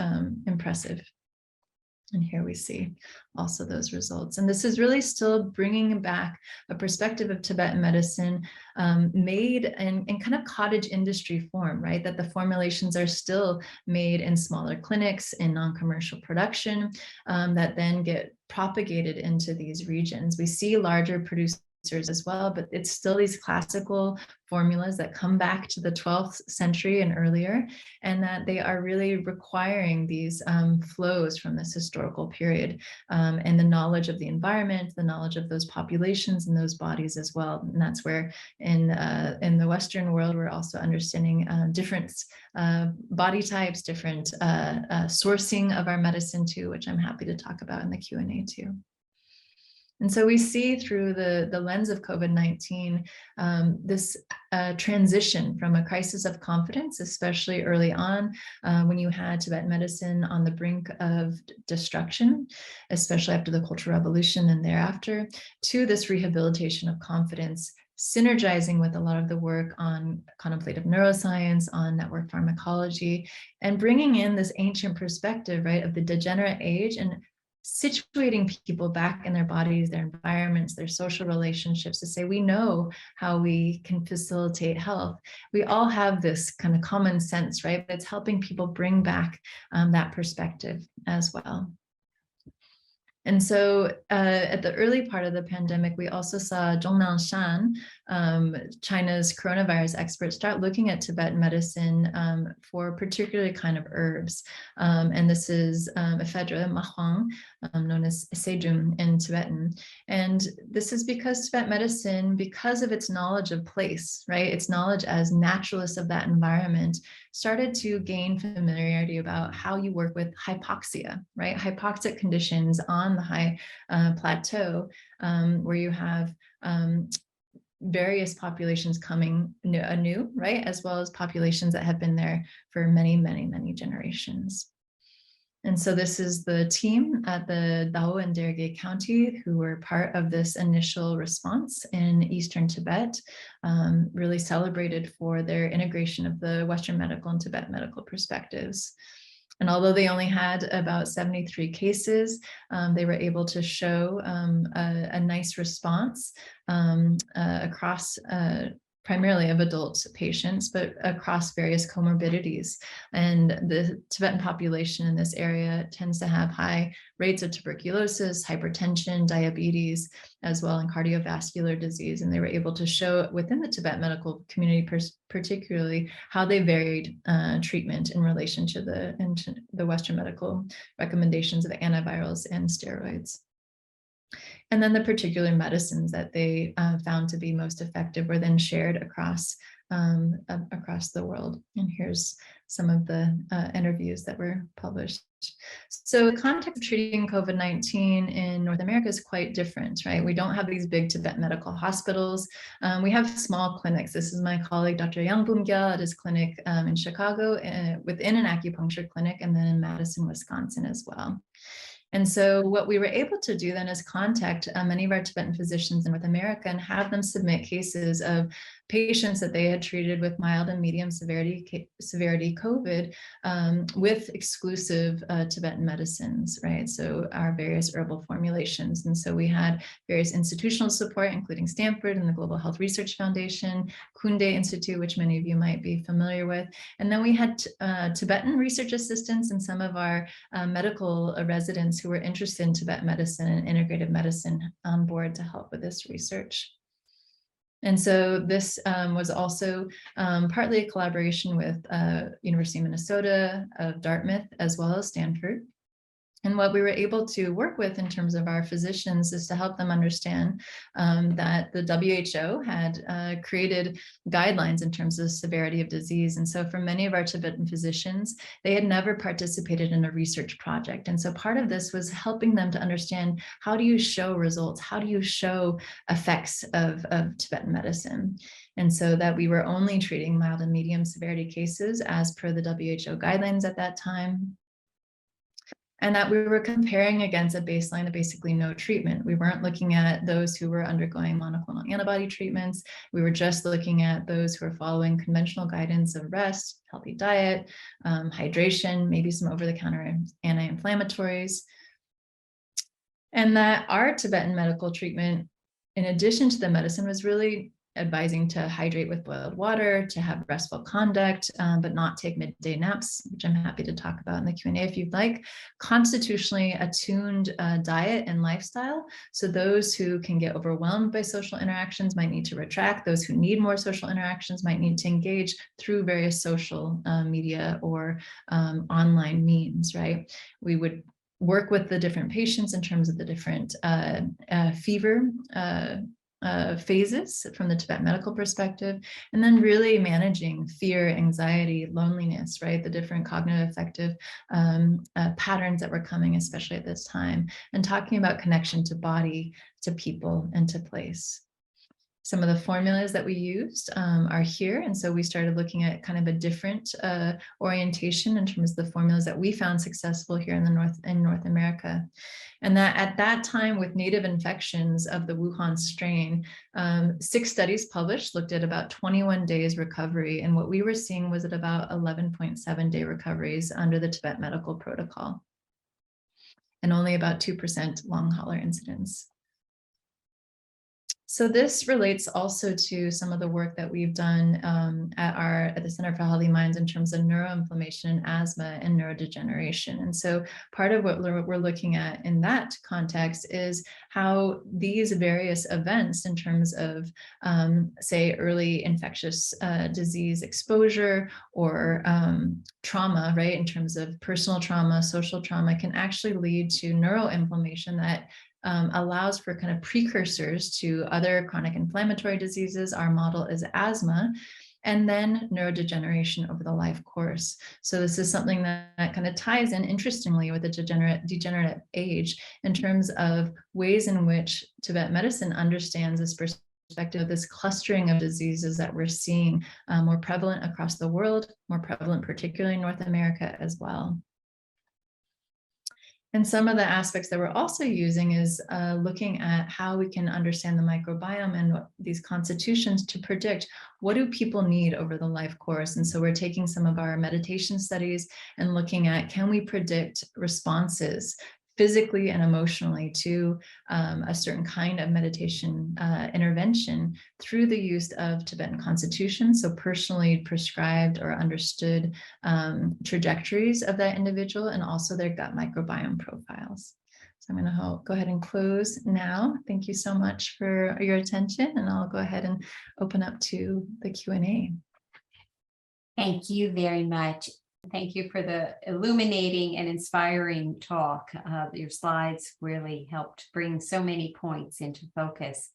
S3: impressive. And here we see also those results. And this is really still bringing back a perspective of Tibetan medicine made in kind of cottage industry form, right? That the formulations are still made in smaller clinics in non-commercial production that then get propagated into these regions. We see larger producers as well, but it's still these classical formulas that come back to the 12th century and earlier, and that they are really requiring these flows from this historical period and the knowledge of the environment, the knowledge of those populations and those bodies as well. And that's where in the Western world, we're also understanding different body types, different sourcing of our medicine too, which I'm happy to talk about in the Q&A too. And so we see through the lens of COVID-19, this transition from a crisis of confidence, especially early on, when you had Tibetan medicine on the brink of destruction, especially after the Cultural Revolution and thereafter, to this rehabilitation of confidence, synergizing with a lot of the work on contemplative neuroscience, on network pharmacology, and bringing in this ancient perspective, right, of the degenerate age and situating people back in their bodies, their environments, their social relationships to say, we know how we can facilitate health. We all have this kind of common sense, right? But it's helping people bring back that perspective as well. And so at the early part of the pandemic, we also saw Zhongnan Shan, China's coronavirus expert, start looking at Tibetan medicine for particular kind of herbs. And this is ephedra, mahuang, known as sejum in Tibetan. And this is because Tibetan medicine, because of its knowledge of place, right, its knowledge as naturalists of that environment, started to gain familiarity about how you work with hypoxia, right? Hypoxic conditions on the high plateau, where you have various populations coming anew, right? As well as populations that have been there for many, many, many generations. And so this is the team at the Dao and Derge County who were part of this initial response in Eastern Tibet, really celebrated for their integration of the Western medical and Tibetan medical perspectives. And although they only had about 73 cases, they were able to show a nice response across primarily of adult patients, but across various comorbidities. And the Tibetan population in this area tends to have high rates of tuberculosis, hypertension, diabetes, as well as cardiovascular disease. And they were able to show within the Tibetan medical community particularly how they varied treatment in relation to the Western medical recommendations of antivirals and steroids. And then the particular medicines that they found to be most effective were then shared across the world. And here's some of the interviews that were published. So the context of treating COVID-19 in North America is quite different, right? We don't have these big Tibetan medical hospitals. We have small clinics. This is my colleague, Dr. Yang Boomgyal at his clinic in Chicago, within an acupuncture clinic, and then in Madison, Wisconsin as well. And so what we were able to do then is contact many of our Tibetan physicians in North America and have them submit cases of patients that they had treated with mild and medium severity COVID with exclusive Tibetan medicines, right? So our various herbal formulations. And so we had various institutional support, including Stanford and the Global Health Research Foundation, Kunde Institute, which many of you might be familiar with. And then we had Tibetan research assistants and some of our medical residents who were interested in Tibetan medicine and integrative medicine on board to help with this research. And so this was also partly a collaboration with University of Minnesota, Dartmouth, as well as Stanford. And what we were able to work with in terms of our physicians is to help them understand that the WHO had created guidelines in terms of severity of disease. And so for many of our Tibetan physicians, they had never participated in a research project. And so part of this was helping them to understand, how do you show results? How do you show effects of Tibetan medicine? And so that we were only treating mild and medium severity cases as per the WHO guidelines at that time. and that we were comparing against a baseline of basically no treatment. We weren't looking at those who were undergoing monoclonal antibody treatments. We were just looking at those who are following conventional guidance of rest, healthy diet, hydration, maybe some over-the-counter anti-inflammatories. And that our Tibetan medical treatment, in addition to the medicine, was really advising to hydrate with boiled water, to have restful conduct, but not take midday naps, which I'm happy to talk about in the Q&A if you'd like. Constitutionally attuned diet and lifestyle. So those who can get overwhelmed by social interactions might need to retract. Those who need more social interactions might need to engage through various social media or online means, right? We would work with the different patients in terms of the different fever phases from the Tibet medical perspective, and then really managing fear, anxiety, loneliness, right? The different cognitive affective patterns that were coming, especially at this time, and talking about connection to body, to people, and to place. Some of the formulas that we used are here. And so we started looking at kind of a different orientation in terms of the formulas that we found successful here in North America. And that at that time, with native infections of the Wuhan strain, 6 studies published looked at about 21 days recovery. And what we were seeing was at about 11.7 day recoveries under the Tibet medical protocol, and only about 2% long hauler incidence. So this relates also to some of the work that we've done at the Center for Healthy Minds in terms of neuroinflammation, asthma, and neurodegeneration. And so part of what we're looking at in that context is how these various events in terms of, say, early infectious disease exposure or trauma, right, in terms of personal trauma, social trauma, can actually lead to neuroinflammation that allows for kind of precursors to other chronic inflammatory diseases. Our model is asthma, and then neurodegeneration over the life course. So this is something that kind of ties in, interestingly, with the degenerative age in terms of ways in which Tibet medicine understands this perspective of this clustering of diseases that we're seeing more prevalent across the world, more prevalent particularly in North America as well. And some of the aspects that we're also using is looking at how we can understand the microbiome and these constitutions to predict what do people need over the life course. And so we're taking some of our meditation studies and looking at, can we predict responses physically and emotionally to a certain kind of meditation intervention through the use of Tibetan constitution, so personally prescribed or understood trajectories of that individual, and also their gut microbiome profiles. So I'm going to go ahead and close now. Thank you so much for your attention, and I'll go ahead and open up to the Q&A.
S2: Thank you very much. Thank you for the illuminating and inspiring talk. Your slides really helped bring so many points into focus.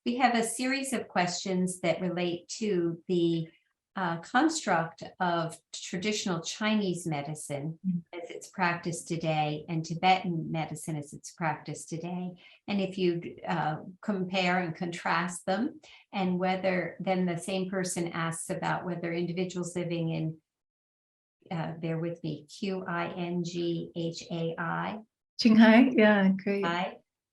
S2: We have a series of questions that relate to the construct of traditional Chinese medicine as it's practiced today and Tibetan medicine as it's practiced today. And if you compare and contrast them, and whether then the same person asks about whether individuals living in bear with me, Qinghai.
S3: Qinghai, yeah, great.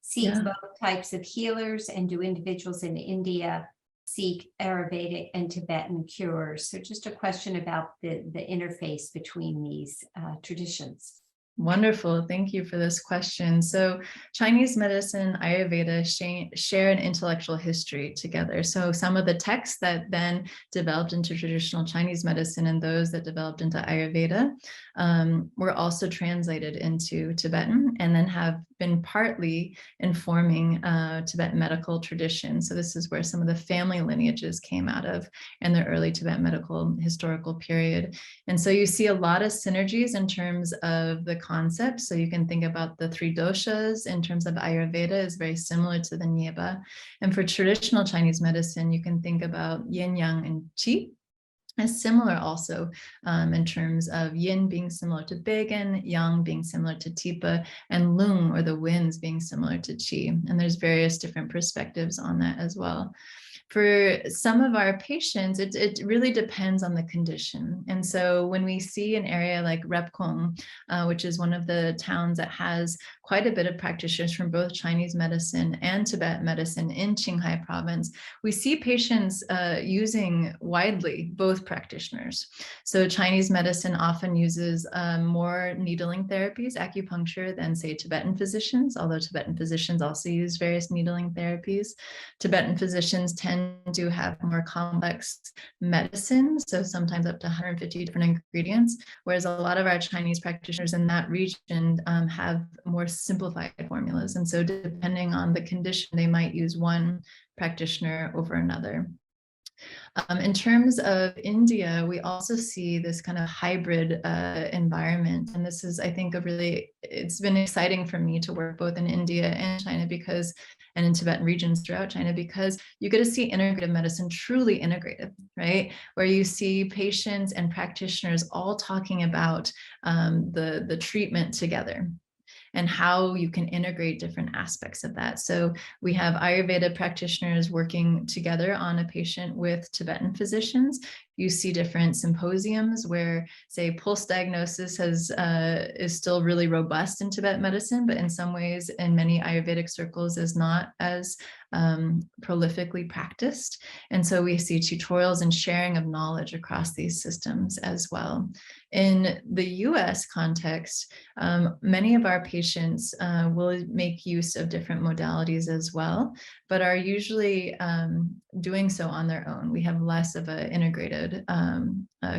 S2: Seek both types of healers, and do individuals in India seek Ayurvedic and Tibetan cures? So just a question about the interface between these traditions.
S3: Wonderful. Thank you for this question. So Chinese medicine, Ayurveda share an intellectual history together. So some of the texts that then developed into traditional Chinese medicine and those that developed into Ayurveda were also translated into Tibetan, and then have been partly informing Tibetan medical tradition. So this is where some of the family lineages came out of in the early Tibetan medical historical period. And so you see a lot of synergies in terms of the concept. So you can think about the 3 doshas in terms of Ayurveda is very similar to the Nyeba. And for traditional Chinese medicine, you can think about yin, yang, and qi as similar also in terms of yin being similar to Beigan, yang being similar to Tipa, and lung, or the winds, being similar to qi. And there's various different perspectives on that as well. For some of our patients, it really depends on the condition. And so when we see an area like Repkong, which is one of the towns that has quite a bit of practitioners from both Chinese medicine and Tibetan medicine in Qinghai province, we see patients using widely both practitioners. So Chinese medicine often uses more needling therapies, acupuncture, than say Tibetan physicians, although Tibetan physicians also use various needling therapies. Tibetan physicians tend to have more complex medicine, so sometimes up to 150 different ingredients, whereas a lot of our Chinese practitioners in that region have more simplified formulas. And so depending on the condition, they might use one practitioner over another. In terms of India, we also see this kind of hybrid environment. And this is, I think, it's been exciting for me to work both in India and China and in Tibetan regions throughout China, because you get to see integrative medicine truly integrative, right? Where you see patients and practitioners all talking about the treatment together and how you can integrate different aspects of that. So we have Ayurveda practitioners working together on a patient with Tibetan physicians. You see different symposiums where, say, pulse diagnosis is still really robust in Tibetan medicine, but in some ways, in many Ayurvedic circles, is not as prolifically practiced. And so we see tutorials and sharing of knowledge across these systems as well. In the US context, many of our patients will make use of different modalities as well, but are usually doing so on their own. We have less of an integrated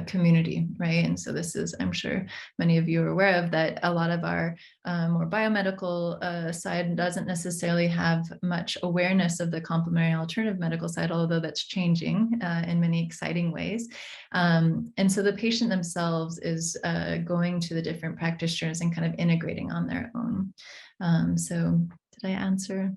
S3: community, right? And so this is, I'm sure many of you are aware of, that a lot of our more biomedical side doesn't necessarily have much awareness of the complementary alternative medical side, although that's changing in many exciting ways. And so the patient themselves is going to the different practitioners and kind of integrating on their own. So did I answer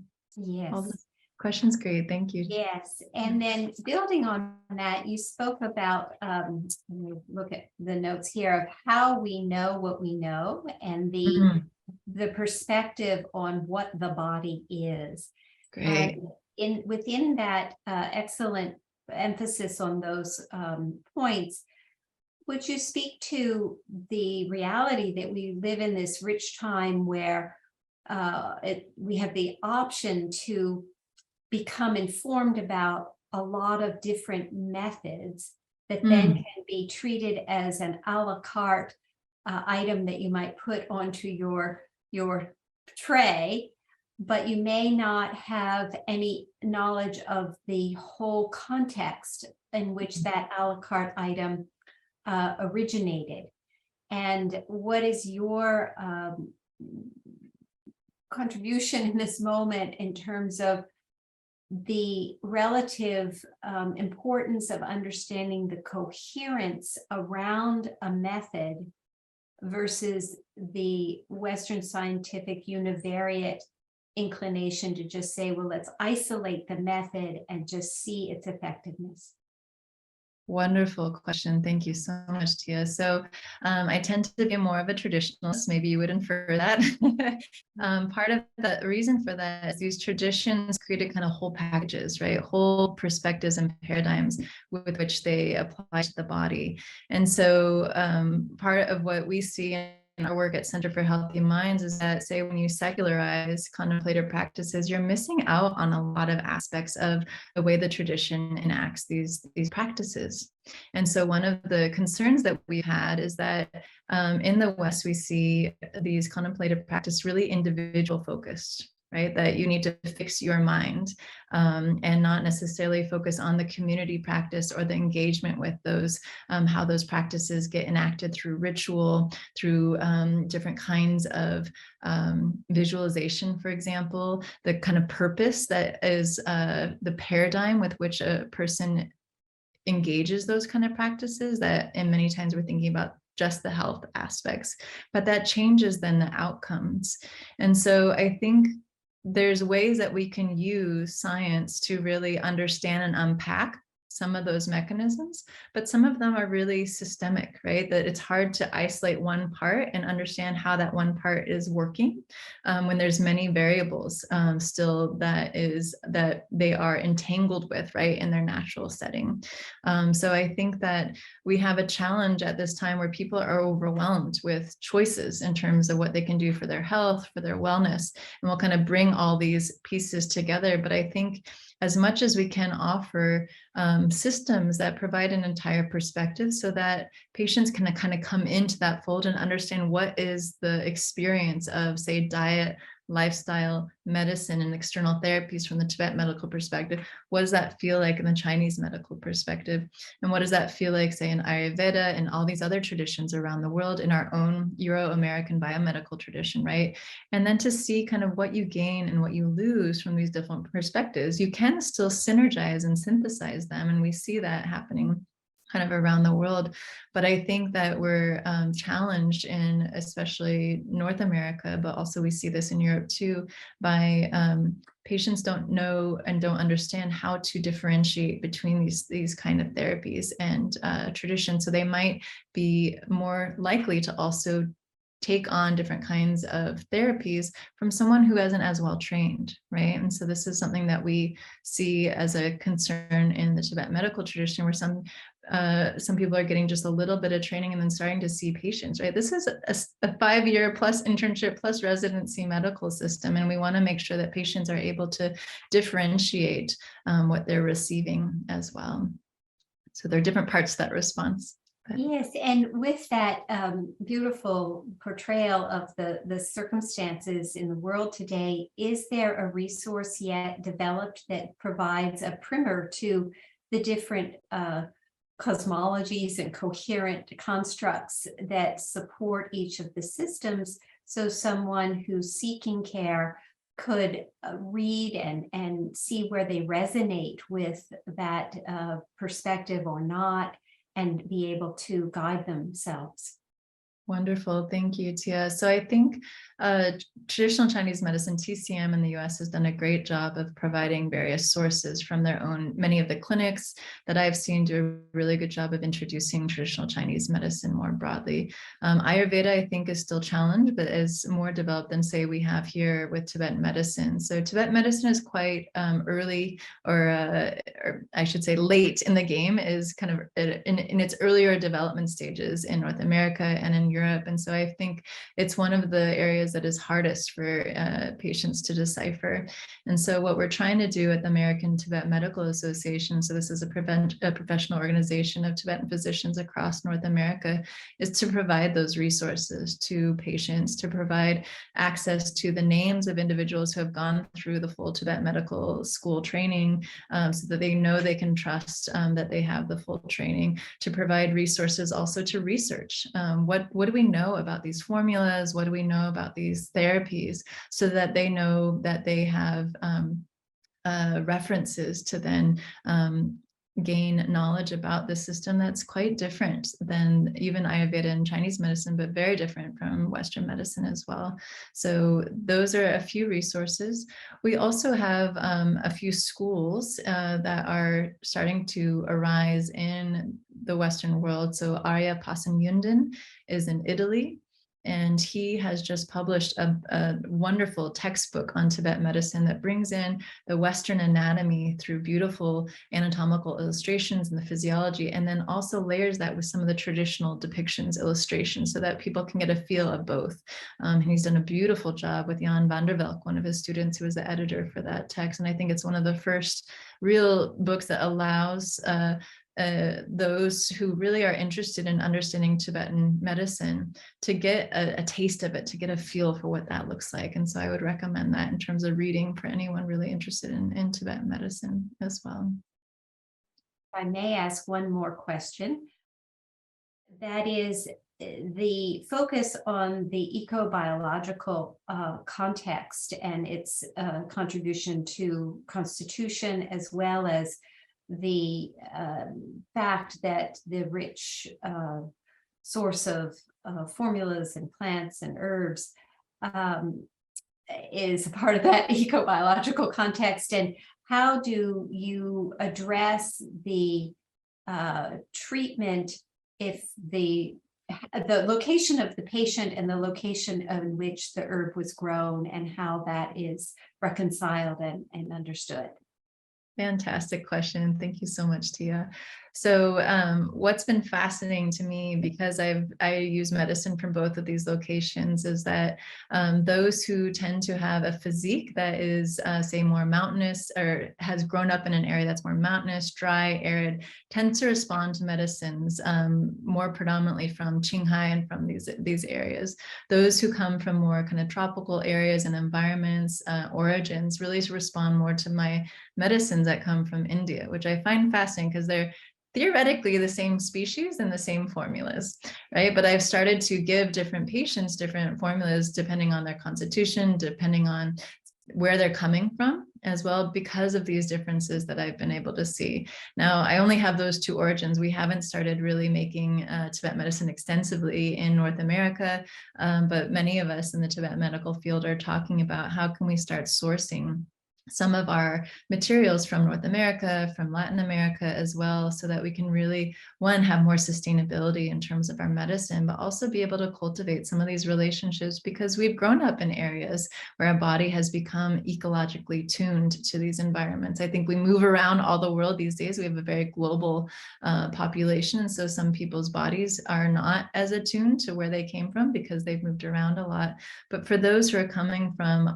S3: all the questions? Great, thank you.
S2: Yes, and then building on that, you spoke about, let me look at the notes here, of how we know what we know, and the perspective on what the body is.
S3: Great.
S2: Within that excellent emphasis on those points, would you speak to the reality that we live in this rich time where we have the option to become informed about a lot of different methods that then can be treated as an a la carte item that you might put onto your tray, but you may not have any knowledge of the whole context in which that a la carte item originated. And what is your contribution in this moment in terms of the relative importance of understanding the coherence around a method versus the Western scientific univariate inclination to just say, well, let's isolate the method and just see its effectiveness?
S3: Wonderful question. Thank you so much, Tia. So I tend to be more of a traditionalist. Maybe you would infer that. Part of the reason for that is these traditions created kind of whole packages, right? Whole perspectives and paradigms with which they apply to the body. And so part of what we see in our work at Center for Healthy Minds is that, say, when you secularize contemplative practices, you're missing out on a lot of aspects of the way the tradition enacts these practices. And so one of the concerns that we've had is that in the West, we see these contemplative practices really individual focused, right? That you need to fix your mind and not necessarily focus on the community practice or the engagement with those, how those practices get enacted through ritual, through different kinds of visualization, for example, the kind of purpose that is the paradigm with which a person engages those kind of practices, that and many times we're thinking about just the health aspects, but that changes then the outcomes. And so I think there's ways that we can use science to really understand and unpack some of those mechanisms, but some of them are really systemic, right? That it's hard to isolate one part and understand how that one part is working when there's many variables still that they are entangled with, right, in their natural setting. So I think that we have a challenge at this time where people are overwhelmed with choices in terms of what they can do for their health, for their wellness, and we'll kind of bring all these pieces together. But I think as much as we can offer systems that provide an entire perspective so that patients can kind of come into that fold and understand what is the experience of, say, diet, lifestyle, medicine, and external therapies from the Tibet medical perspective. What does that feel like in the Chinese medical perspective? And what does that feel like, say, in Ayurveda and all these other traditions around the world, in our own Euro-American biomedical tradition, right? And then to see kind of what you gain and what you lose from these different perspectives. You can still synergize and synthesize them, and we see that happening kind of around the world. But I think that we're challenged in especially North America, but also we see this in Europe too, by patients don't know and don't understand how to differentiate between these kind of therapies and traditions. So they might be more likely to also take on different kinds of therapies from someone who isn't as well trained, right? And so this is something that we see as a concern in the Tibet medical tradition, where some people are getting just a little bit of training and then starting to see patients, right? This is a 5-year plus internship plus residency medical system, and we want to make sure that patients are able to differentiate what they're receiving as well. So there are different parts to that response.
S2: Yes, and with that beautiful portrayal of the circumstances in the world today, is there a resource yet developed that provides a primer to the different cosmologies and coherent constructs that support each of the systems, so someone who's seeking care could read and see where they resonate with that perspective or not, and be able to guide themselves?
S3: Wonderful. Thank you, Tia. So I think traditional Chinese medicine, TCM in the US, has done a great job of providing various sources from their own. Many of the clinics that I've seen do a really good job of introducing traditional Chinese medicine more broadly. Ayurveda, I think, is still challenged, but is more developed than, say, we have here with Tibetan medicine. So Tibetan medicine is quite early, or I should say late in the game, is kind of in its earlier development stages in North America and in Europe. And so I think it's one of the areas that is hardest for patients to decipher. And so what we're trying to do at the American Tibet Medical Association, so this is a professional organization of Tibetan physicians across North America, is to provide those resources to patients, to provide access to the names of individuals who have gone through the full Tibet medical school training, so that they know they can trust that they have the full training, to provide resources also to research. What do we know about these formulas? What do we know about these therapies, so that they know that they have references to then gain knowledge about the system that's quite different than even Ayurveda and Chinese medicine, but very different from Western medicine as well. So those are a few resources. We also have a few schools that are starting to arise in the Western world. So Arya Pasanyundan is in Italy, and he has just published a wonderful textbook on Tibet medicine that brings in the Western anatomy through beautiful anatomical illustrations and the physiology, and then also layers that with some of the traditional depictions, illustrations, so that people can get a feel of both. And he's done a beautiful job with Jan van der Velk, one of his students who was the editor for that text. And I think it's one of the first real books that allows those who really are interested in understanding Tibetan medicine to get a taste of it, to get a feel for what that looks like. And so I would recommend that in terms of reading for anyone really interested in Tibetan medicine as well.
S2: If I may ask one more question, that is the focus on the ecobiological context and its contribution to constitution, as well as the fact that the rich source of formulas and plants and herbs is a part of that ecobiological context, and how do you address the treatment if the location of the patient and the location in which the herb was grown, and how that is reconciled and understood?
S3: Fantastic question. Thank you so much, Tia. So what's been fascinating to me, because I use medicine from both of these locations, is that those who tend to have a physique that is, say, more mountainous, or has grown up in an area that's more mountainous, dry, arid, tend to respond to medicines more predominantly from Qinghai and from these areas. Those who come from more kind of tropical areas and environments, origins, really respond more to my medicines that come from India, which I find fascinating because they're theoretically the same species and the same formulas, right? But I've started to give different patients different formulas depending on their constitution, depending on where they're coming from as well, because of these differences that I've been able to see. Now, I only have those two origins. We haven't started really making Tibetan medicine extensively in North America, but many of us in the Tibetan medical field are talking about how can we start sourcing some of our materials from North America, from Latin America as well, so that we can really, one, have more sustainability in terms of our medicine, but also be able to cultivate some of these relationships, because we've grown up in areas where our body has become ecologically tuned to these environments. I think we move around all the world these days. We have a very global population. So some people's bodies are not as attuned to where they came from because they've moved around a lot. But for those who are coming from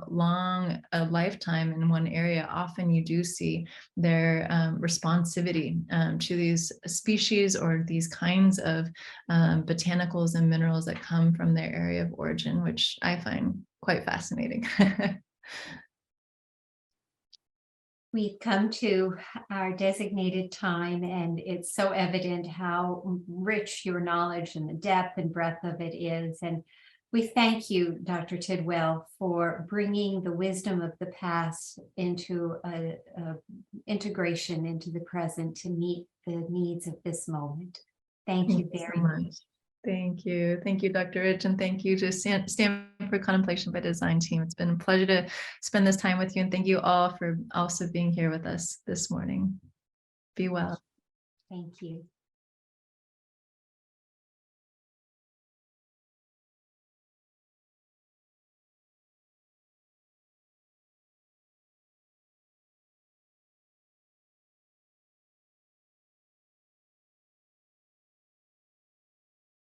S3: a lifetime in one area, often you do see their responsivity to these species or these kinds of botanicals and minerals that come from their area of origin, which I find quite fascinating.
S2: We've come to our designated time, and it's so evident how rich your knowledge and the depth and breadth of it is. And we thank you, Dr. Tidwell, for bringing the wisdom of the past into a integration into the present to meet the needs of this moment. Thank you very much.
S3: Thank you. Thank you, Dr. Rich, and thank you to Stanford Contemplation by Design team. It's been a pleasure to spend this time with you, and thank you all for also being here with us this morning. Be well.
S2: Thank you.